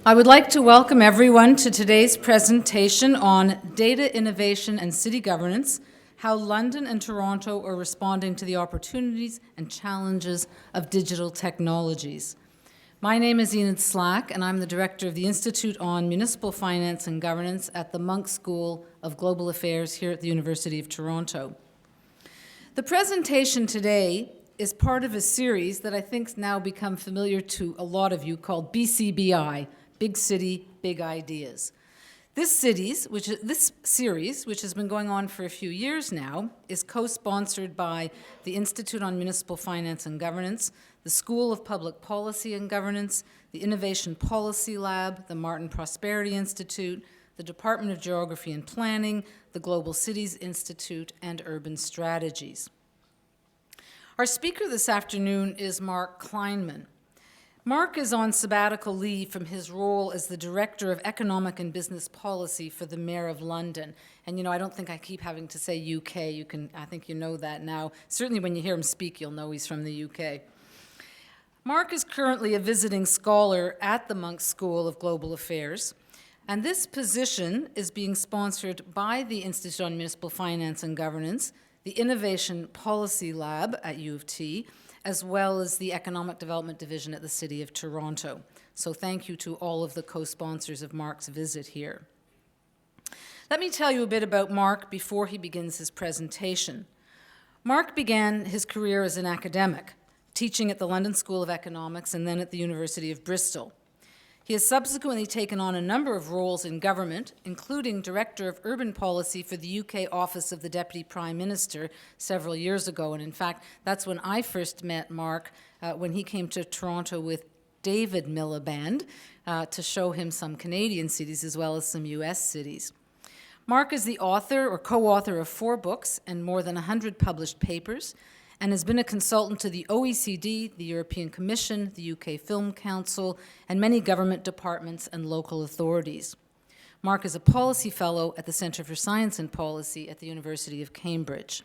I would like to welcome everyone to today's presentation on data innovation and city governance, how London and Toronto are responding to the opportunities and challenges of digital technologies. My name is Enid Slack, and I'm the director of the Institute on Municipal Finance and Governance at the Munk School of Global Affairs here at the University of Toronto. The presentation today is part of a series that I think's now become familiar to a lot of you called BCBI, Big City, Big Ideas. This series, which has been going on for a few years now, is co-sponsored by the Institute on Municipal Finance and Governance, the School of Public Policy and Governance, the Innovation Policy Lab, the Martin Prosperity Institute, the Department of Geography and Planning, the Global Cities Institute, and Urban Strategies. Our speaker this afternoon is Mark Kleinman. Mark is on sabbatical leave from his role as the Director of Economic and Business Policy for the Mayor of London. And I don't think I keep having to say UK. I think you know that now. Certainly when you hear him speak, you'll know he's from the UK. Mark is currently a visiting scholar at the Munk School of Global Affairs. And this position is being sponsored by the Institute on Municipal Finance and Governance, the Innovation Policy Lab at U of T, as well as the Economic Development Division at the City of Toronto. So thank you to all of the co-sponsors of Mark's visit here. Let me tell you a bit about Mark before he begins his presentation. Mark began his career as an academic, teaching at the London School of Economics and then at the University of Bristol. He has subsequently taken on a number of roles in government, including Director of Urban Policy for the UK Office of the Deputy Prime Minister several years ago. And in fact, that's when I first met Mark, when he came to Toronto with David Miliband to show him some Canadian cities as well as some US cities. Mark is the author or co-author of 4 books and more than 100 published papers, and has been a consultant to the OECD, the European Commission, the UK Film Council, and many government departments and local authorities. Mark is a policy fellow at the Centre for Science and Policy at the University of Cambridge.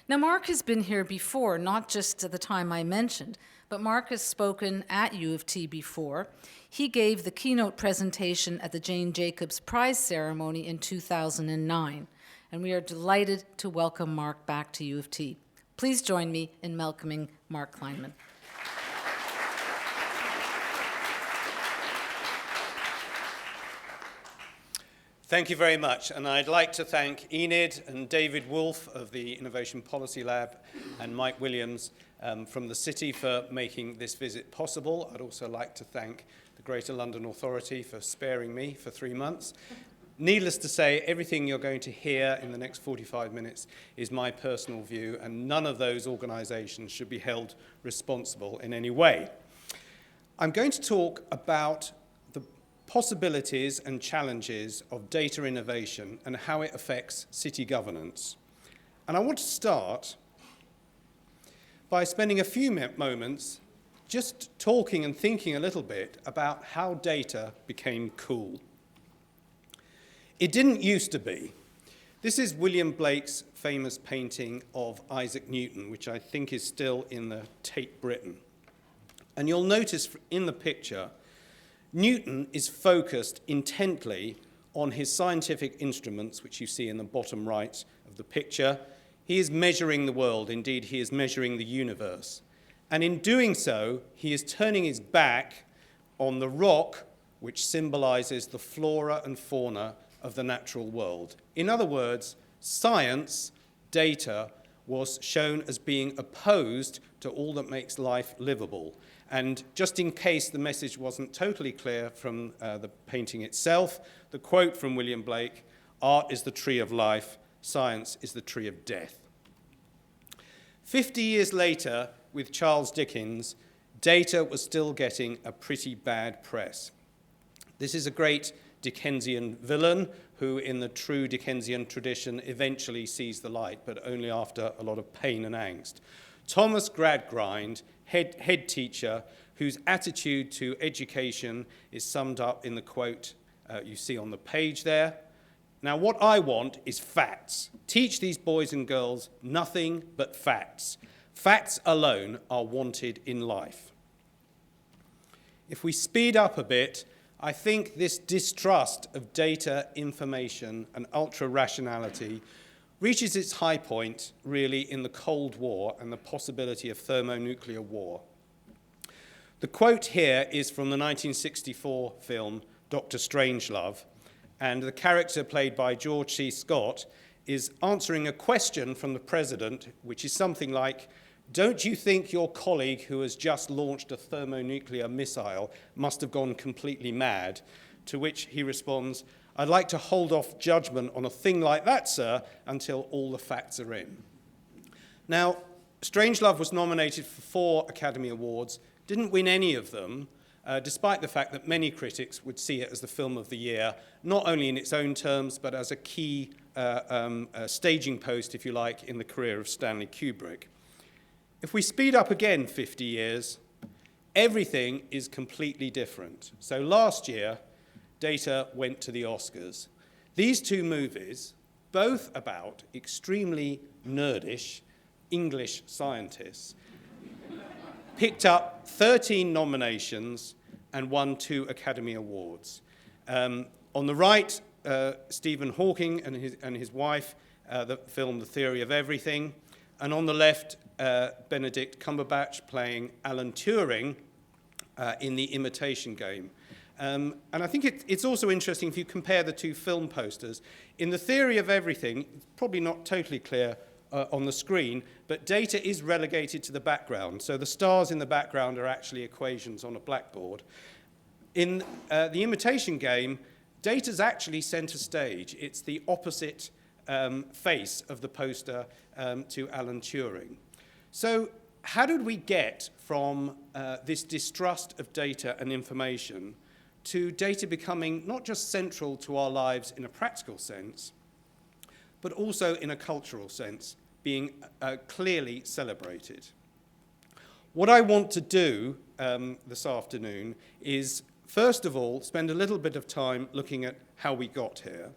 Now, Mark has been here before, not just at the time I mentioned, but Mark has spoken at U of T before. He gave the keynote presentation at the Jane Jacobs Prize ceremony in 2009, and we are delighted to welcome Mark back to U of T. Please join me in welcoming Mark Kleinman. Thank you very much, and I'd like to thank Enid and David Wolfe of the Innovation Policy Lab and Mike Williams from the City for making this visit possible. I'd also like to thank the Greater London Authority for sparing me for 3 months. Needless to say, everything you're going to hear in the next 45 minutes is my personal view, and none of those organisations should be held responsible in any way. I'm going to talk about the possibilities and challenges of data innovation and how it affects city governance. And I want to start by spending a few moments just talking and thinking a little bit about how data became cool. It didn't used to be. This is William Blake's famous painting of Isaac Newton, which I think is still in the Tate Britain. And you'll notice in the picture, Newton is focused intently on his scientific instruments, which you see in the bottom right of the picture. He is measuring the world. Indeed, he is measuring the universe. And in doing so, he is turning his back on the rock, which symbolizes the flora and fauna of the natural world. In other words, science, data, was shown as being opposed to all that makes life livable. And just in case the message wasn't totally clear from the painting itself, the quote from William Blake, "Art is the tree of life, science is the tree of death." 50 years later, with Charles Dickens, data was still getting a pretty bad press. This is a great Dickensian villain who, in the true Dickensian tradition, eventually sees the light, but only after a lot of pain and angst. Thomas Gradgrind, head teacher, whose attitude to education is summed up in the quote you see on the page there. Now, what I want is facts. Teach these boys and girls nothing but facts. Facts alone are wanted in life. If we speed up a bit I think this distrust of data, information, and ultra-rationality reaches its high point, really, in the Cold War and the possibility of thermonuclear war. The quote here is from the 1964 film Dr. Strangelove, and the character played by George C. Scott is answering a question from the president, which is something like, "Don't you think your colleague who has just launched a thermonuclear missile must have gone completely mad?" To which he responds, "I'd like to hold off judgment on a thing like that, sir, until all the facts are in." Now, Strangelove was nominated for 4 Academy Awards, didn't win any of them, despite the fact that many critics would see it as the film of the year, not only in its own terms, but as a key staging post, if you like, in the career of Stanley Kubrick. If we speed up again 50 years, everything is completely different. So last year, Data went to the Oscars. These 2 movies, both about extremely nerdish English scientists, picked up 13 nominations and won 2 Academy Awards. On the right, Stephen Hawking and his wife, the film The Theory of Everything. And on the left, Benedict Cumberbatch playing Alan Turing in The Imitation Game. And I think it's also interesting if you compare the 2 film posters. In The Theory of Everything, it's probably not totally clear on the screen, but Data is relegated to the background. So the stars in the background are actually equations on a blackboard. In The Imitation Game, Data's actually center stage. It's the opposite face of the poster to Alan Turing. So how did we get from this distrust of data and information to data becoming not just central to our lives in a practical sense, but also in a cultural sense, being clearly celebrated? What I want to do this afternoon is, first of all, spend a little bit of time looking at how we got here.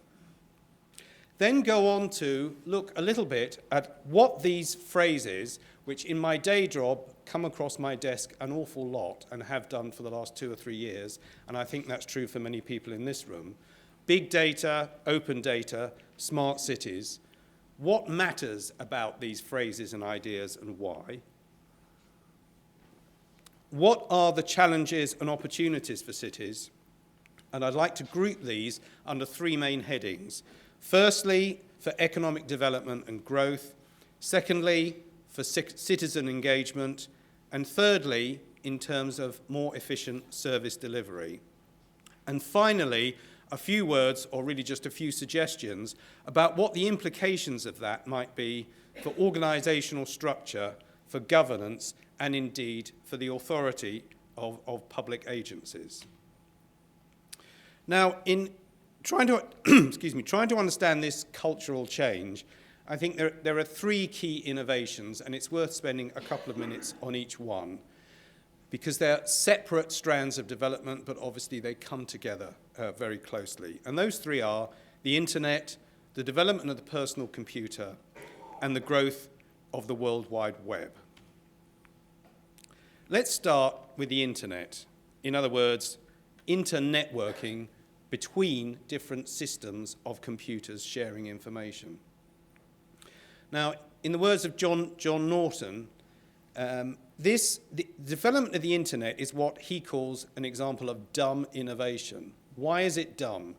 Then go on to look a little bit at what these phrases, which in my day job come across my desk an awful lot and have done for the last 2 or 3 years, and I think that's true for many people in this room, big data, open data, smart cities. What matters about these phrases and ideas and why? What are the challenges and opportunities for cities? And I'd like to group these under 3 main headings. Firstly, for economic development and growth. Secondly, for citizen engagement. And thirdly, in terms of more efficient service delivery. And finally, a few words, or really just a few suggestions, about what the implications of that might be for organizational structure, for governance, and indeed for the authority of public agencies. Now, in trying to understand this cultural change, I think there are 3 key innovations, and it's worth spending a couple of minutes on each one, because they're separate strands of development, but obviously they come together very closely. And those 3 are the internet, the development of the personal computer, and the growth of the World Wide Web. Let's start with the internet. In other words, internetworking between different systems of computers sharing information. Now, in the words of John Norton, the development of the internet is what he calls an example of dumb innovation. Why is it dumb?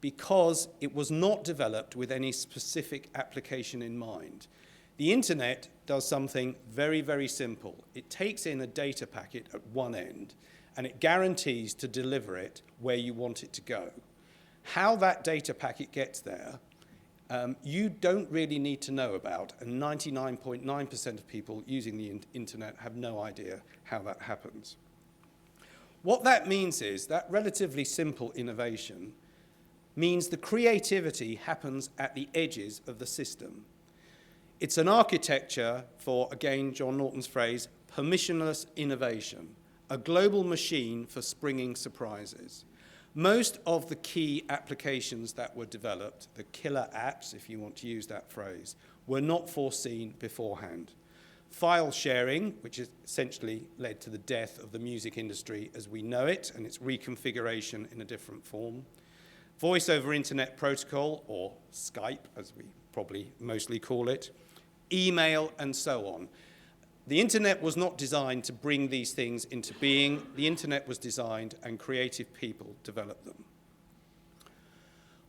Because it was not developed with any specific application in mind. The internet does something very, very simple. It takes in a data packet at one end, and it guarantees to deliver it where you want it to go. How that data packet gets there, you don't really need to know about, and 99.9% of people using the internet have no idea how that happens. What that means is that relatively simple innovation means the creativity happens at the edges of the system. It's an architecture for, again, John Norton's phrase, permissionless innovation, a global machine for springing surprises. Most of the key applications that were developed, the killer apps, if you want to use that phrase, were not foreseen beforehand. file sharing, which has essentially led to the death of the music industry as we know it and its reconfiguration in a different form, voice over internet protocol, or Skype as we probably mostly call it, email, and so on. The internet was not designed to bring these things into being. The internet was designed and creative people developed them.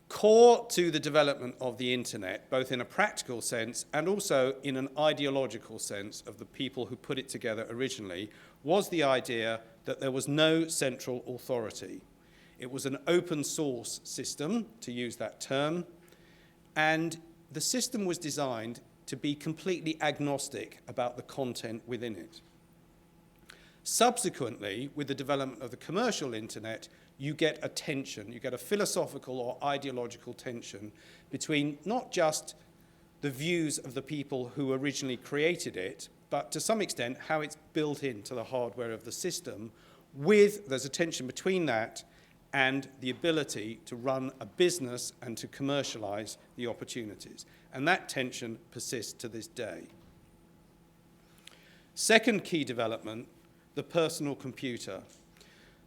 Core to the development of the internet, both in a practical sense and also in an ideological sense of the people who put it together originally, was the idea that there was no central authority. It was an open source system, to use that term, and the system was designed to be completely agnostic about the content within it. Subsequently, with the development of the commercial internet, you get a tension, you get a philosophical or ideological tension between not just the views of the people who originally created it, but to some extent how it's built into the hardware of the system. There's a tension between that and the ability to run a business and to commercialize the opportunities. And that tension persists to this day. Second key development, the personal computer.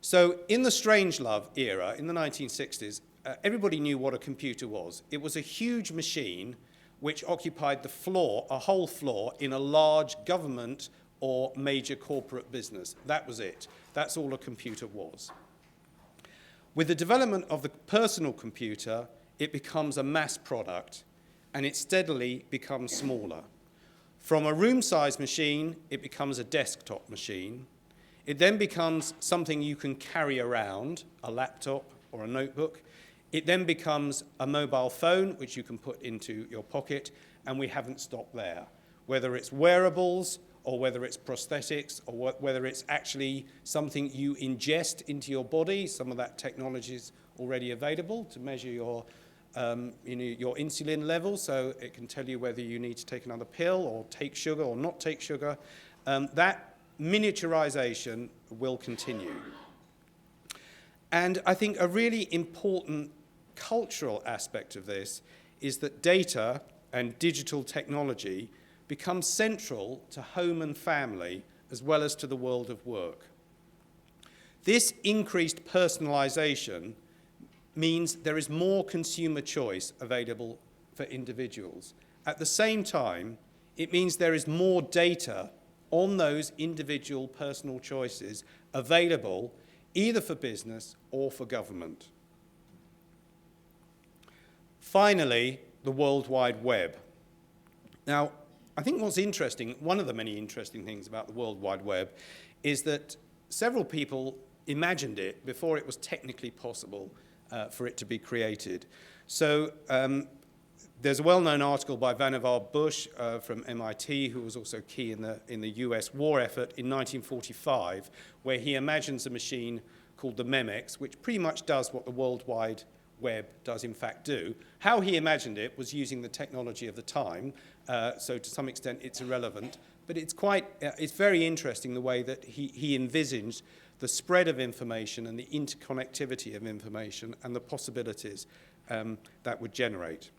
So in the Strangelove era, in the 1960s, everybody knew what a computer was. It was a huge machine which occupied the floor, a whole floor, in a large government or major corporate business. That was it. That's all a computer was. With the development of the personal computer, it becomes a mass product, and it steadily becomes smaller. From a room-sized machine, it becomes a desktop machine. It then becomes something you can carry around, a laptop or a notebook. It then becomes a mobile phone, which you can put into your pocket, and we haven't stopped there. Whether it's wearables, or whether it's prosthetics, or whether it's actually something you ingest into your body, some of that technology is already available to measure your insulin level, so it can tell you whether you need to take another pill or take sugar or not take sugar. That miniaturization will continue. And I think a really important cultural aspect of this is that data and digital technology become central to home and family as well as to the world of work. This increased personalization means there is more consumer choice available for individuals. At the same time, it means there is more data on those individual personal choices available either for business or for government. Finally, the World Wide Web. Now, I think what's interesting, one of the many interesting things about the World Wide Web is that several people imagined it before it was technically possible for it to be created. So there's a well-known article by Vannevar Bush from MIT, who was also key in the US war effort in 1945, where he imagines a machine called the Memex, which pretty much does what the World Wide Web does in fact do. How he imagined it was using the technology of the time, so to some extent it's irrelevant, but it's very interesting the way that he envisaged the spread of information and the interconnectivity of information and the possibilities that would generate.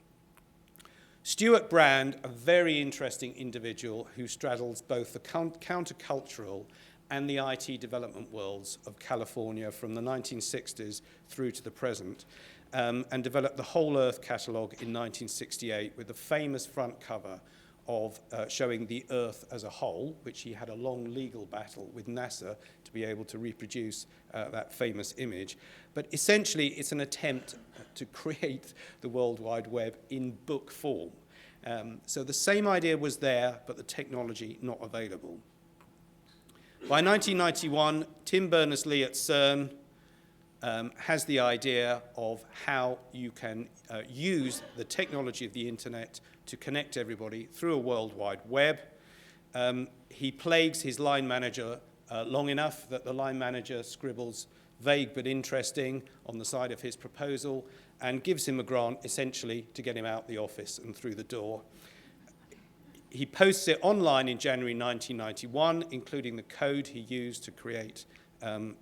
Stuart Brand, a very interesting individual who straddles both the countercultural and the IT development worlds of California from the 1960s through to the present, and developed the Whole Earth catalogue in 1968 with the famous front cover of showing the Earth as a whole, which he had a long legal battle with NASA to be able to reproduce that famous image. But essentially, it's an attempt to create the World Wide Web in book form. So the same idea was there, but the technology not available. By 1991, Tim Berners-Lee at CERN has the idea of how you can use the technology of the internet to connect everybody through a World Wide Web. He plagues his line manager long enough that the line manager scribbles vague but interesting on the side of his proposal and gives him a grant essentially to get him out the office and through the door. He posts it online in January 1991, including the code he used to create on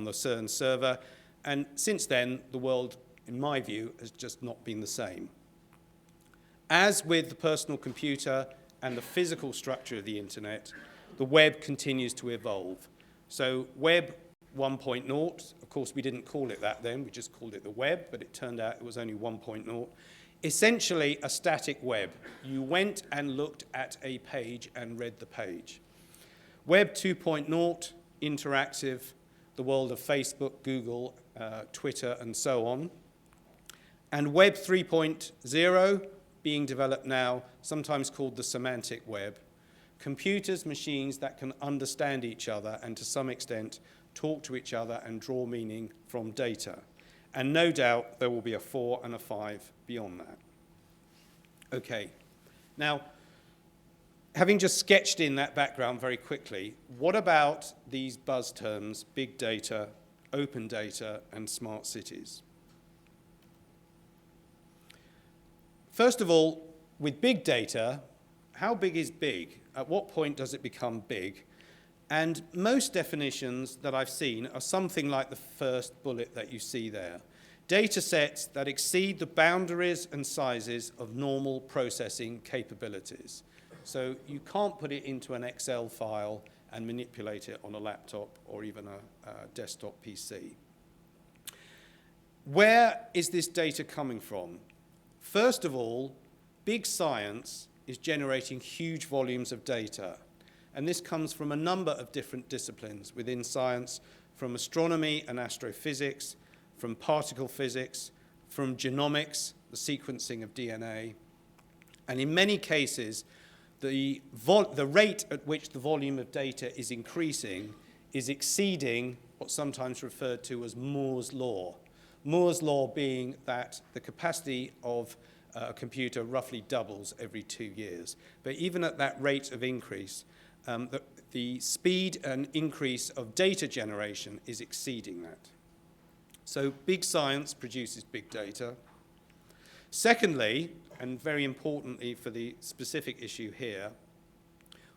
the CERN server. And since then, the world, in my view, has just not been the same. As with the personal computer and the physical structure of the internet, the web continues to evolve. So Web 1.0, of course we didn't call it that then, we just called it the web, but it turned out it was only 1.0. Essentially a static web. You went and looked at a page and read the page. Web 2.0, interactive, the world of Facebook, Google, Twitter, and so on. And Web 3.0, being developed now, sometimes called the semantic web. Computers, machines that can understand each other and to some extent talk to each other and draw meaning from data. And no doubt there will be a 4 and a 5 beyond that. Okay, now, having just sketched in that background very quickly, what about these buzz terms, big data, open data, and smart cities? First of all, with big data, how big is big? At what point does it become big? And most definitions that I've seen are something like the first bullet that you see there. Data sets that exceed the boundaries and sizes of normal processing capabilities. So you can't put it into an Excel file and manipulate it on a laptop or even a desktop PC. Where is this data coming from? First of all, big science is generating huge volumes of data. And this comes from a number of different disciplines within science, from astronomy and astrophysics, from particle physics, from genomics, the sequencing of DNA. And in many cases, the rate at which the volume of data is increasing is exceeding what's sometimes referred to as Moore's law. Moore's law being that the capacity of a computer roughly doubles every 2 years. But even at that rate of increase, the speed and increase of data generation is exceeding that. So big science produces big data. Secondly, and very importantly for the specific issue here,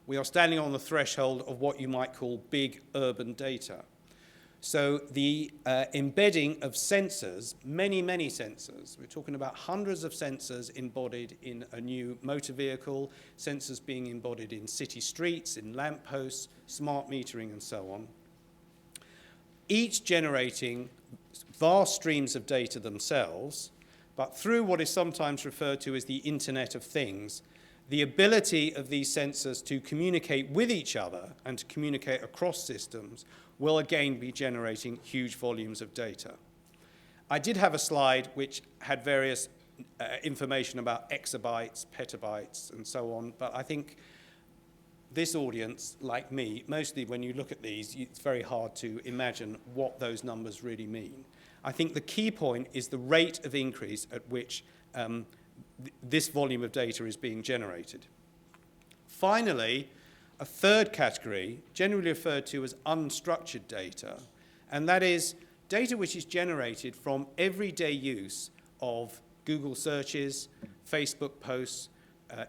we are standing on the threshold of what you might call big urban data. So the embedding of sensors, many, many sensors, we're talking about hundreds of sensors embodied in a new motor vehicle, sensors being embodied in city streets, in lampposts, smart metering, and so on, each generating vast streams of data themselves, but through what is sometimes referred to as the Internet of Things, the ability of these sensors to communicate with each other and to communicate across systems will again be generating huge volumes of data. I did have a slide which had various information about exabytes, petabytes, and so on, but I think this audience, like me, mostly when you look at these, it's very hard to imagine what those numbers really mean. I think the key point is the rate of increase at which this volume of data is being generated. Finally, a third category, generally referred to as unstructured data, and that is data which is generated from everyday use of Google searches, Facebook posts,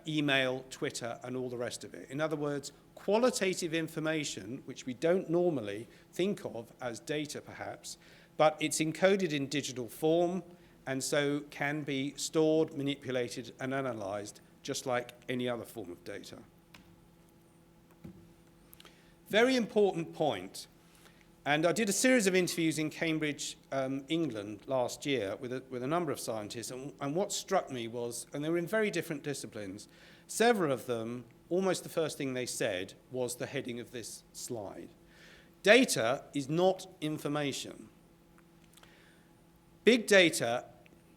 email, Twitter, and all the rest of it. In other words, qualitative information, which we don't normally think of as data perhaps, but it's encoded in digital form and so can be stored, manipulated, and analyzed just like any other form of data. Very important point. And I did a series of interviews in Cambridge, England last year with a number of scientists. And what struck me was, and they were in very different disciplines, several of them, almost the first thing they said was the heading of this slide. Data is not information. Big data,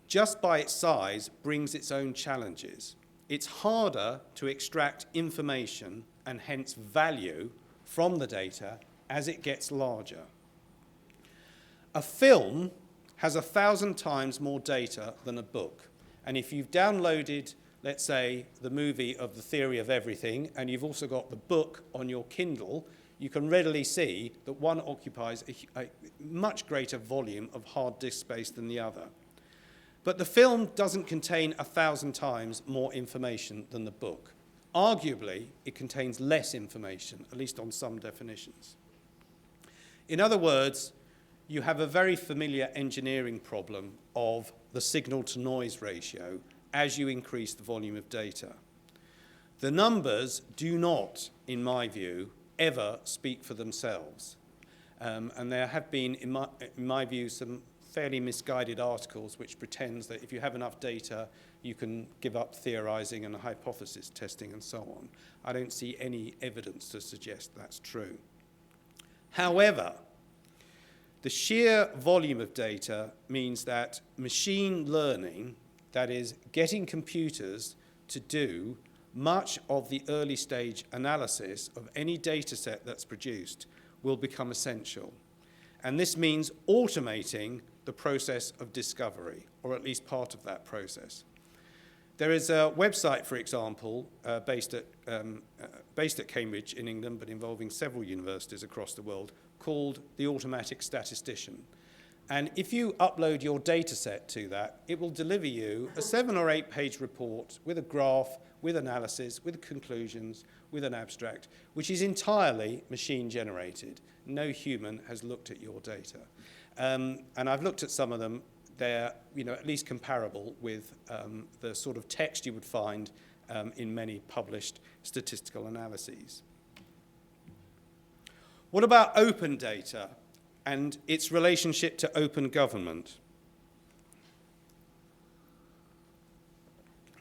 just by its size, brings its own challenges. It's harder to extract information and hence value from the data as it gets larger. A film has 1,000 times more data than a book. And if you've downloaded, let's say, the movie of The Theory of Everything, and you've also got the book on your Kindle, you can readily see that one occupies a much greater volume of hard disk space than the other. But the film doesn't contain 1,000 times more information than the book. Arguably, it contains less information, at least on some definitions. In other words, you have a very familiar engineering problem of the signal-to-noise ratio as you increase the volume of data. The numbers do not, in my view, ever speak for themselves. And there have been, in my view, some fairly misguided articles which pretends that if you have enough data, you can give up theorizing and hypothesis testing and so on. I don't see any evidence to suggest that's true. However, the sheer volume of data means that machine learning, that is, getting computers to do much of the early stage analysis of any data set that's produced, will become essential. And this means automating the process of discovery, or at least part of that process. There is a website, for example, based at Cambridge in England, but involving several universities across the world, called The Automatic Statistician. And if you upload your data set to that, it will deliver you a 7 or 8 page report with a graph, with analysis, with conclusions, with an abstract, which is entirely machine generated. No human has looked at your data. And I've looked at some of them. They're at least comparable with the sort of text you would find in many published statistical analyses. What about open data and its relationship to open government?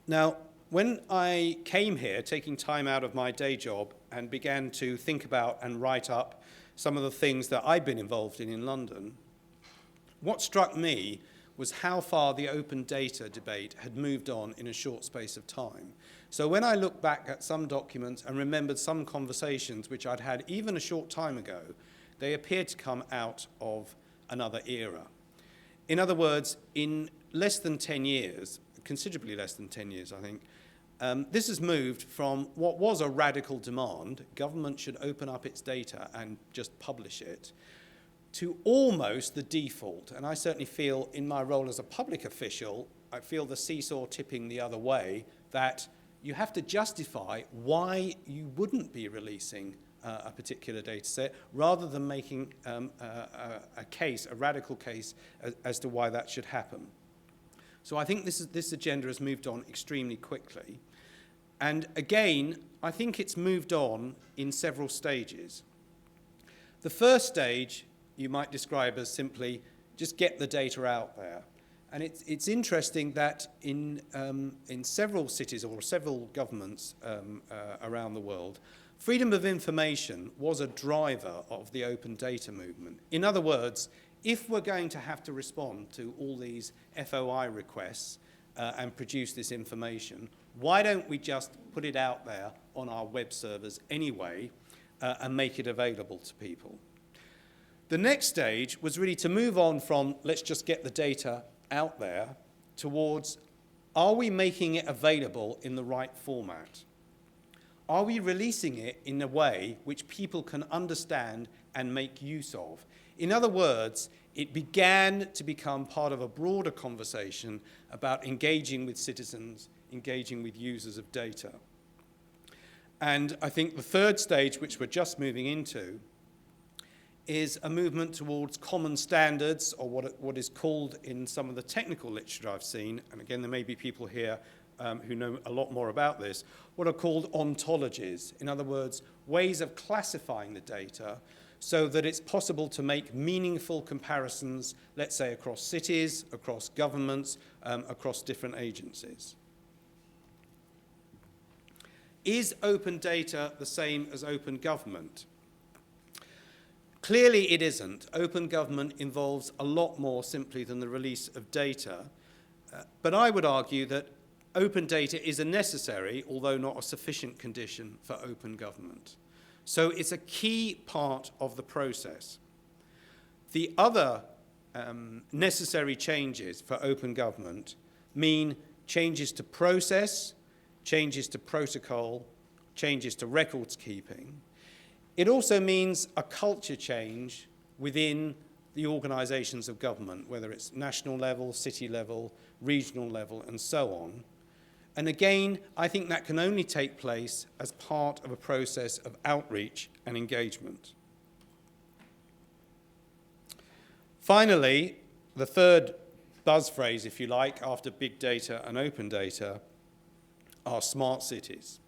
Now, when I came here, taking time out of my day job, and began to think about and write up some of the things that I've been involved in London, what struck me was how far the open data debate had moved on in a short space of time. So when I look back at some documents and remembered some conversations which I'd had even a short time ago, they appeared to come out of another era. In other words, in less than 10 years, considerably less than 10 years, I think, this has moved from what was a radical demand, government should open up its data and just publish it, to almost the default. And I certainly feel in my role as a public official, I feel the seesaw tipping the other way, that you have to justify why you wouldn't be releasing a particular data set, rather than making a case, a radical case, as to why that should happen. So I think this agenda has moved on extremely quickly. And again, I think it's moved on in several stages. The first stage you might describe as simply just get the data out there. And it's interesting that in several cities or several governments around the world, freedom of information was a driver of the open data movement. In other words, if we're going to have to respond to all these FOI requests and produce this information, why don't we just put it out there on our web servers anyway and make it available to people? The next stage was really to move on from let's just get the data out there towards, are we making it available in the right format? Are we releasing it in a way which people can understand and make use of? In other words, it began to become part of a broader conversation about engaging with citizens, engaging with users of data. And I think the third stage, which we're just moving into, is a movement towards common standards, or what is called in some of the technical literature I've seen, and again, there may be people here who know a lot more about this, what are called ontologies. In other words, ways of classifying the data so that it's possible to make meaningful comparisons, let's say across cities, across governments, across different agencies. Is open data the same as open government? Clearly it isn't. Open government involves a lot more simply than the release of data. But I would argue that open data is a necessary, although not a sufficient condition for open government. So it's a key part of the process. The other necessary changes for open government mean changes to process, changes to protocol, changes to records keeping. It also means a culture change within the organisations of government, whether it's national level, city level, regional level, and so on. And again, I think that can only take place as part of a process of outreach and engagement. Finally, the third buzz phrase, if you like, after big data and open data, are smart cities.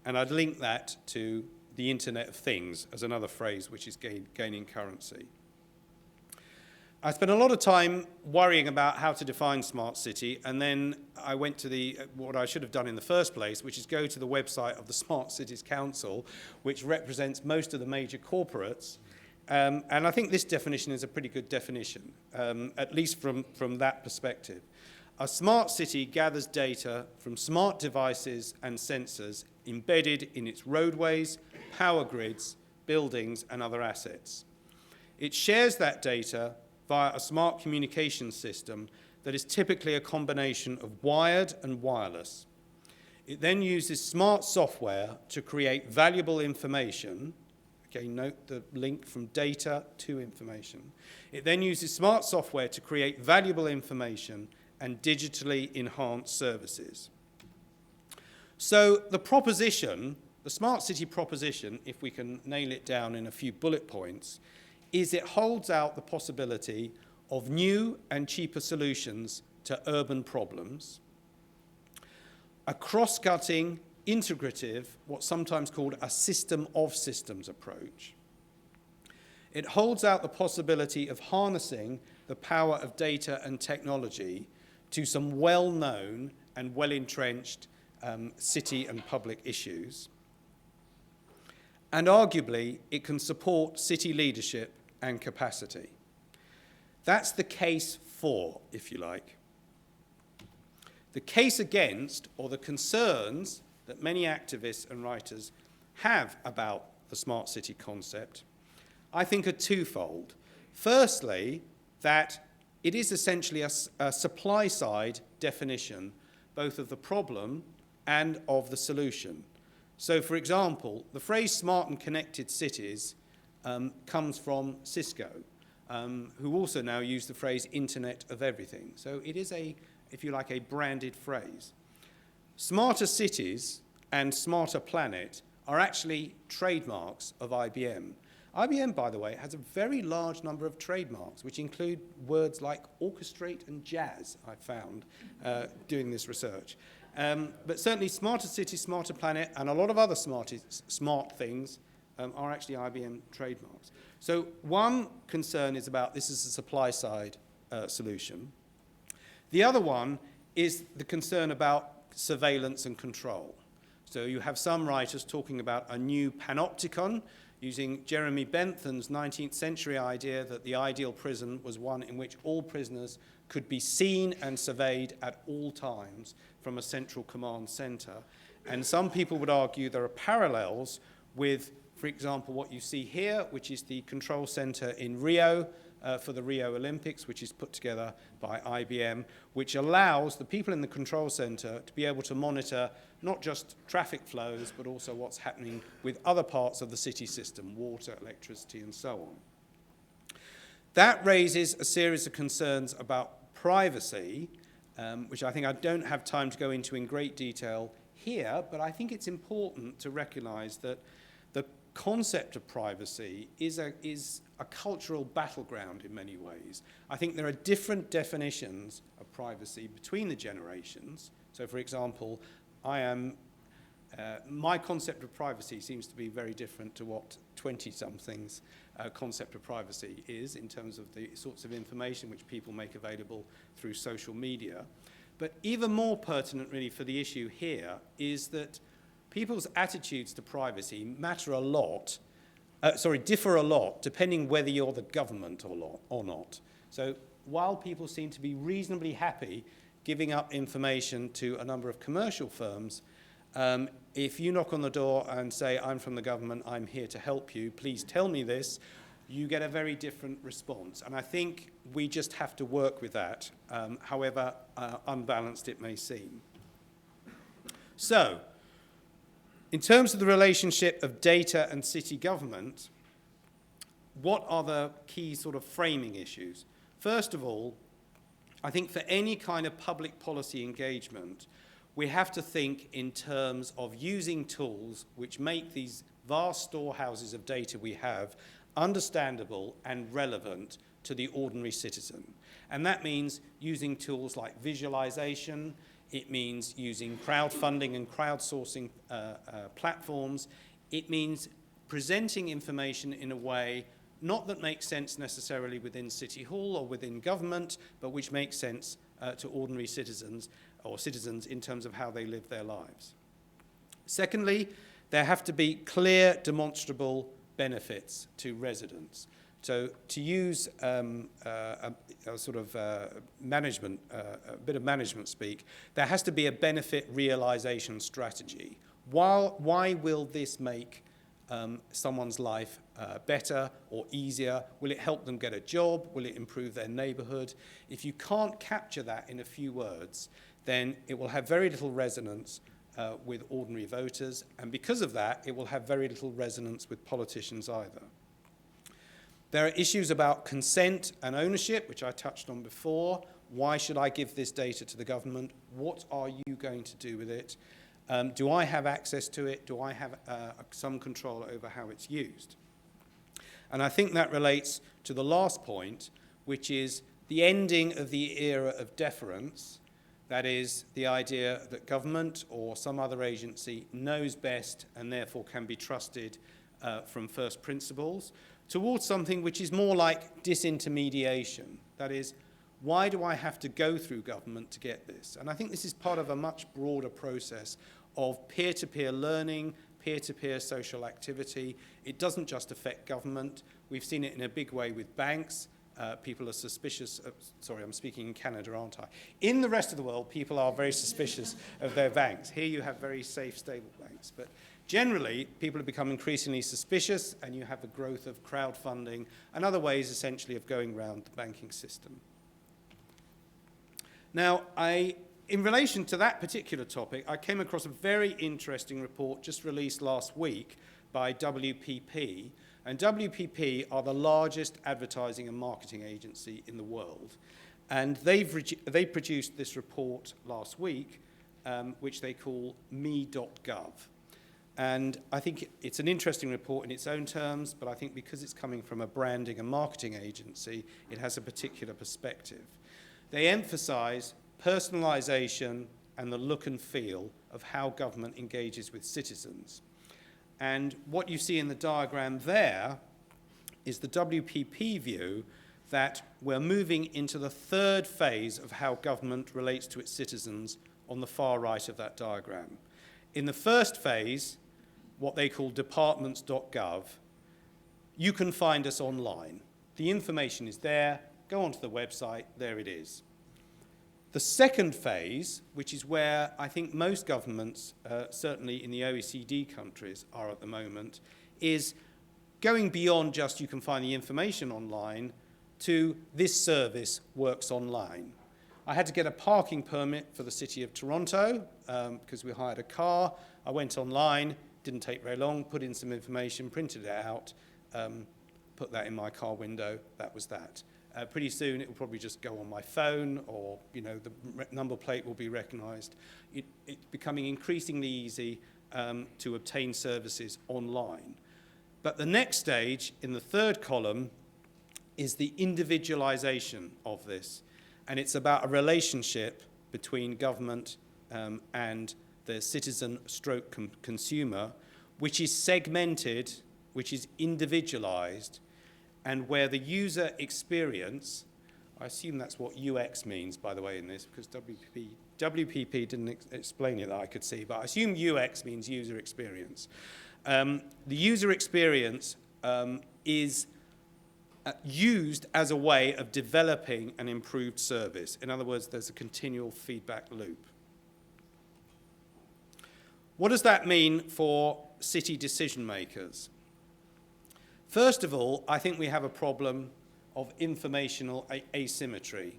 And I'd link that to the Internet of Things as another phrase which is gaining currency. I spent a lot of time worrying about how to define smart city, and then I went to what I should have done in the first place, which is go to the website of the Smart Cities Council, which represents most of the major corporates. And I think this definition is a pretty good definition, at least from that perspective. A smart city gathers data from smart devices and sensors embedded in its roadways, power grids, buildings, and other assets. It shares that data via a smart communication system that is typically a combination of wired and wireless. It then uses smart software to create valuable information. Okay, note the link from data to information. It then uses smart software to create valuable information and digitally enhanced services. So the proposition, the smart city proposition, if we can nail it down in a few bullet points, is it holds out the possibility of new and cheaper solutions to urban problems, a cross-cutting, integrative, what's sometimes called a system of systems approach. It holds out the possibility of harnessing the power of data and technology to some well-known and well-entrenched city and public issues. And arguably, it can support city leadership and capacity. That's the case for, if you like. The case against, or the concerns that many activists and writers have about the smart city concept, I think are twofold. Firstly, that it is essentially a supply-side definition, both of the problem and of the solution. So, for example, the phrase smart and connected cities comes from Cisco, who also now use the phrase Internet of Everything. So it is if you like, a branded phrase. Smarter cities and smarter planet are actually trademarks of IBM. IBM, by the way, has a very large number of trademarks, which include words like orchestrate and jazz, I found, doing this research. But certainly smarter cities, smarter planet, and a lot of other smart things are actually IBM trademarks. So one concern is about this as a supply-side solution. The other one is the concern about surveillance and control. So you have some writers talking about a new panopticon, using Jeremy Bentham's 19th century idea that the ideal prison was one in which all prisoners could be seen and surveyed at all times from a central command center. And some people would argue there are parallels with, for example, what you see here, which is the control center in Rio for the Rio Olympics, which is put together by IBM, which allows the people in the control center to be able to monitor not just traffic flows, but also what's happening with other parts of the city system, water, electricity, and so on. That raises a series of concerns about privacy, which I think I don't have time to go into in great detail here, but I think it's important to recognize that the concept of privacy is a cultural battleground in many ways. I think there are different definitions of privacy between the generations. So, for example, my concept of privacy seems to be very different to what 20-somethings concept of privacy is in terms of the sorts of information which people make available through social media. But even more pertinent, really, for the issue here is that people's attitudes to privacy differ a lot, depending whether you're the government or not. So while people seem to be reasonably happy giving up information to a number of commercial firms, if you knock on the door and say, I'm from the government, I'm here to help you, please tell me this, you get a very different response. And I think we just have to work with that, however unbalanced it may seem. So, in terms of the relationship of data and city government, what are the key sort of framing issues? First of all, I think for any kind of public policy engagement, we have to think in terms of using tools which make these vast storehouses of data we have understandable and relevant to the ordinary citizen. And that means using tools like visualization. It means using crowdfunding and crowdsourcing platforms. It means presenting information in a way not that makes sense necessarily within City Hall or within government, but which makes sense to ordinary citizens or citizens in terms of how they live their lives. Secondly, there have to be clear, demonstrable benefits to residents. So to use a sort of management, a bit of management speak, there has to be a benefit realization strategy. Why will this make someone's life better or easier? Will it help them get a job? Will it improve their neighborhood? If you can't capture that in a few words, then it will have very little resonance with ordinary voters, and because of that, it will have very little resonance with politicians either. There are issues about consent and ownership, which I touched on before. Why should I give this data to the government? What are you going to do with it? Do I have access to it? Do I have some control over how it's used? And I think that relates to the last point, which is the ending of the era of deference. That is the idea that government or some other agency knows best and therefore can be trusted from first principles, towards something which is more like disintermediation. That is, why do I have to go through government to get this? And I think this is part of a much broader process of peer-to-peer learning, peer-to-peer social activity. It doesn't just affect government. We've seen it in a big way with banks. People are suspicious of, sorry, I'm speaking in Canada, aren't I? In the rest of the world, people are very suspicious of their banks. Here you have very safe, stable banks. But generally, people have become increasingly suspicious, and you have the growth of crowdfunding and other ways, essentially, of going around the banking system. Now, in relation to that particular topic, I came across a very interesting report just released last week by WPP. And WPP are the largest advertising and marketing agency in the world. And they produced this report last week, which they call me.gov. And I think it's an interesting report in its own terms, but I think because it's coming from a branding and marketing agency, it has a particular perspective. They emphasize personalization and the look and feel of how government engages with citizens. And what you see in the diagram there is the WPP view that we're moving into the third phase of how government relates to its citizens on the far right of that diagram. In the first phase, what they call departments.gov, you can find us online. The information is there. Go onto the website. There it is. The second phase, which is where I think most governments, certainly in the OECD countries, are at the moment, is going beyond just you can find the information online to this service works online. I had to get a parking permit for the City of Toronto because we hired a car. I went online, didn't take very long, put in some information, printed it out, put that in my car window. That was that. Pretty soon it will probably just go on my phone, or the number plate will be recognized. It's becoming increasingly easy to obtain services online. But the next stage, in the third column, is the individualization of this. And it's about a relationship between government and the citizen stroke consumer, which is segmented, which is individualized, and where the user experience, I assume that's what UX means, by the way, in this, because WPP didn't explain it that I could see, but I assume UX means user experience. The user experience is used as a way of developing an improved service. In other words, there's a continual feedback loop. What does that mean for city decision makers? First of all, I think we have a problem of informational asymmetry.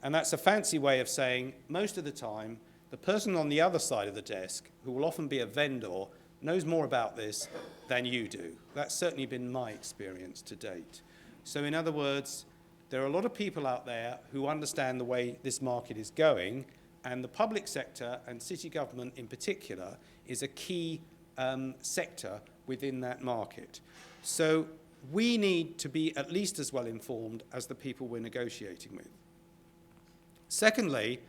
And that's a fancy way of saying most of the time, the person on the other side of the desk, who will often be a vendor, knows more about this than you do. That's certainly been my experience to date. So in other words, there are a lot of people out there who understand the way this market is going, and the public sector, and city government in particular, is a key sector within that market. So we need to be at least as well informed as the people we're negotiating with. Secondly,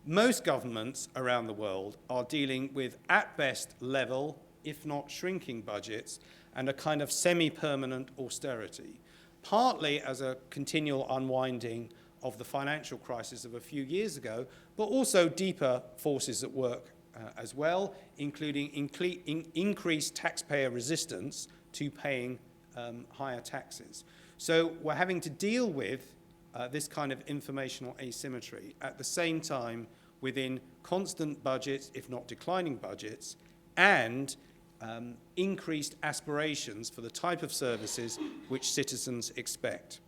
Most governments around the world are dealing with, at best, level, if not shrinking budgets, and a kind of semi-permanent austerity, partly as a continual unwinding of the financial crisis of a few years ago, but also deeper forces at work as well, including increased taxpayer resistance to paying higher taxes. So we're having to deal with this kind of informational asymmetry at the same time within constant budgets, if not declining budgets, and increased aspirations for the type of services which citizens expect.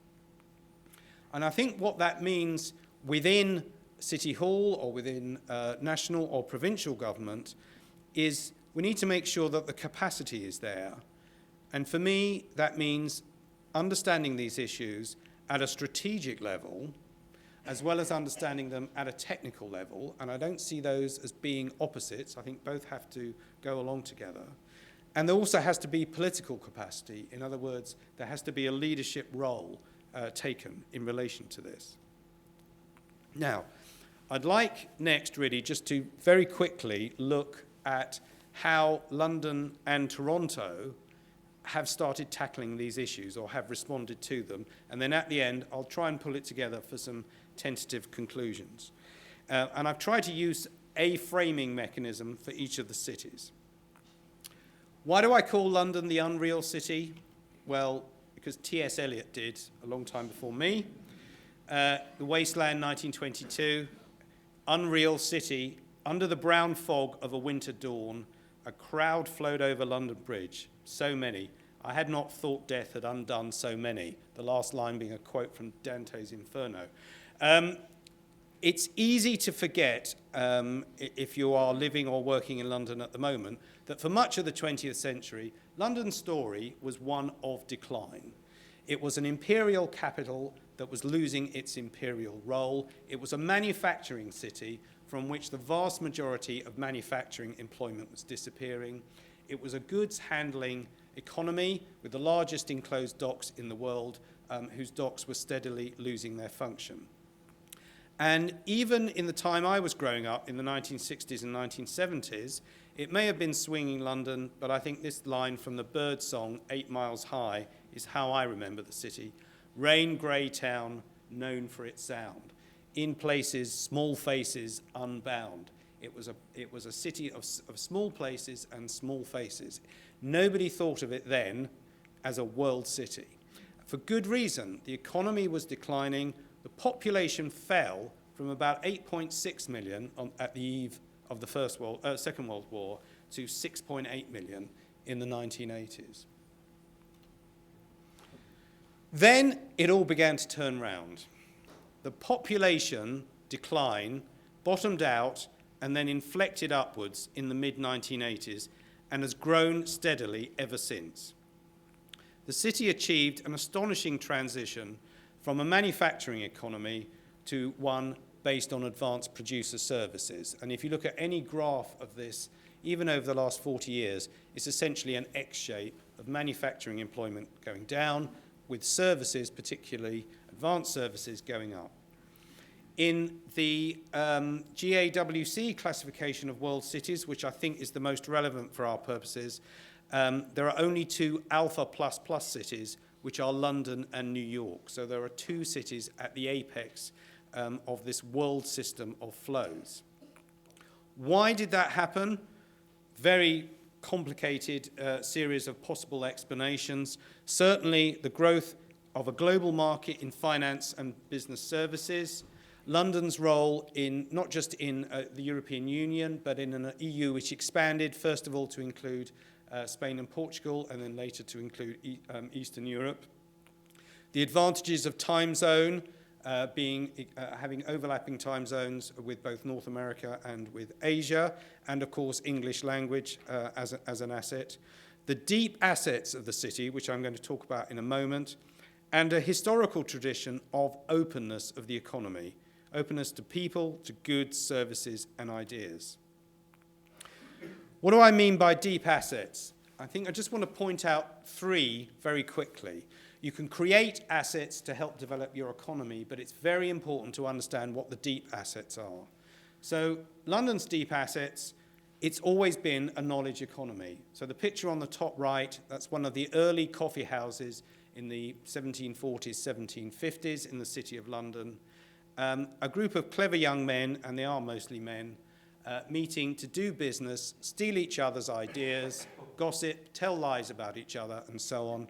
And I think what that means within City Hall or within national or provincial government is we need to make sure that the capacity is there. And for me, that means understanding these issues at a strategic level, as well as understanding them at a technical level. And I don't see those as being opposites. I think both have to go along together. And there also has to be political capacity. In other words, there has to be a leadership role taken in relation to this. Now, I'd like next really just to very quickly look at how London and Toronto have started tackling these issues or have responded to them. And then at the end, I'll try and pull it together for some tentative conclusions. And I've tried to use a framing mechanism for each of the cities. Why do I call London the unreal city? Well, because T.S. Eliot did a long time before me. The Wasteland, 1922. Unreal city. Under the brown fog of a winter dawn, a crowd flowed over London Bridge. So many. I had not thought death had undone so many. The last line being a quote from Dante's Inferno. It's easy to forget, if you are living or working in London at the moment, that for much of the 20th century, London's story was one of decline. It was an imperial capital that was losing its imperial role. It was a manufacturing city from which the vast majority of manufacturing employment was disappearing. It was a goods handling economy with the largest enclosed docks in the world, whose docks were steadily losing their function. And even in the time I was growing up, in the 1960s and 1970s, it may have been swinging London, but I think this line from the Bird song, 8 Miles High, is how I remember the city. Rain grey town, known for its sound. In places, small faces, unbound. It was a city of small places and small faces. Nobody thought of it then as a world city. For good reason. The economy was declining. The population fell from about 8.6 million at the eve of the Second World War to 6.8 million in the 1980s. Then it all began to turn round. The population decline bottomed out and then inflected upwards in the mid-1980s and has grown steadily ever since. The city achieved an astonishing transition from a manufacturing economy to one based on advanced producer services. And if you look at any graph of this, even over the last 40 years, it's essentially an X shape of manufacturing employment going down, with services, particularly advanced services, going up. In the GAWC classification of world cities, which I think is the most relevant for our purposes, there are only 2 alpha plus plus cities, which are London and New York. So there are 2 cities at the apex of this world system of flows. Why did that happen? Very complicated series of possible explanations. Certainly the growth of a global market in finance and business services, London's role in not just in the European Union, but in an EU which expanded, first of all, to include Spain and Portugal, and then later to include Eastern Europe. The advantages of time zone, having overlapping time zones with both North America and with Asia, and of course English language as an asset. The deep assets of the city, which I'm going to talk about in a moment, and a historical tradition of openness of the economy, openness to people, to goods, services, and ideas. What do I mean by deep assets? I think I just want to point out 3 very quickly. You can create assets to help develop your economy, but it's very important to understand what the deep assets are. So London's deep assets, it's always been a knowledge economy. So the picture on the top right, that's one of the early coffee houses in the 1740s, 1750s in the City of London. A group of clever young men, and they are mostly men, meeting to do business, steal each other's ideas, gossip, tell lies about each other, and so on.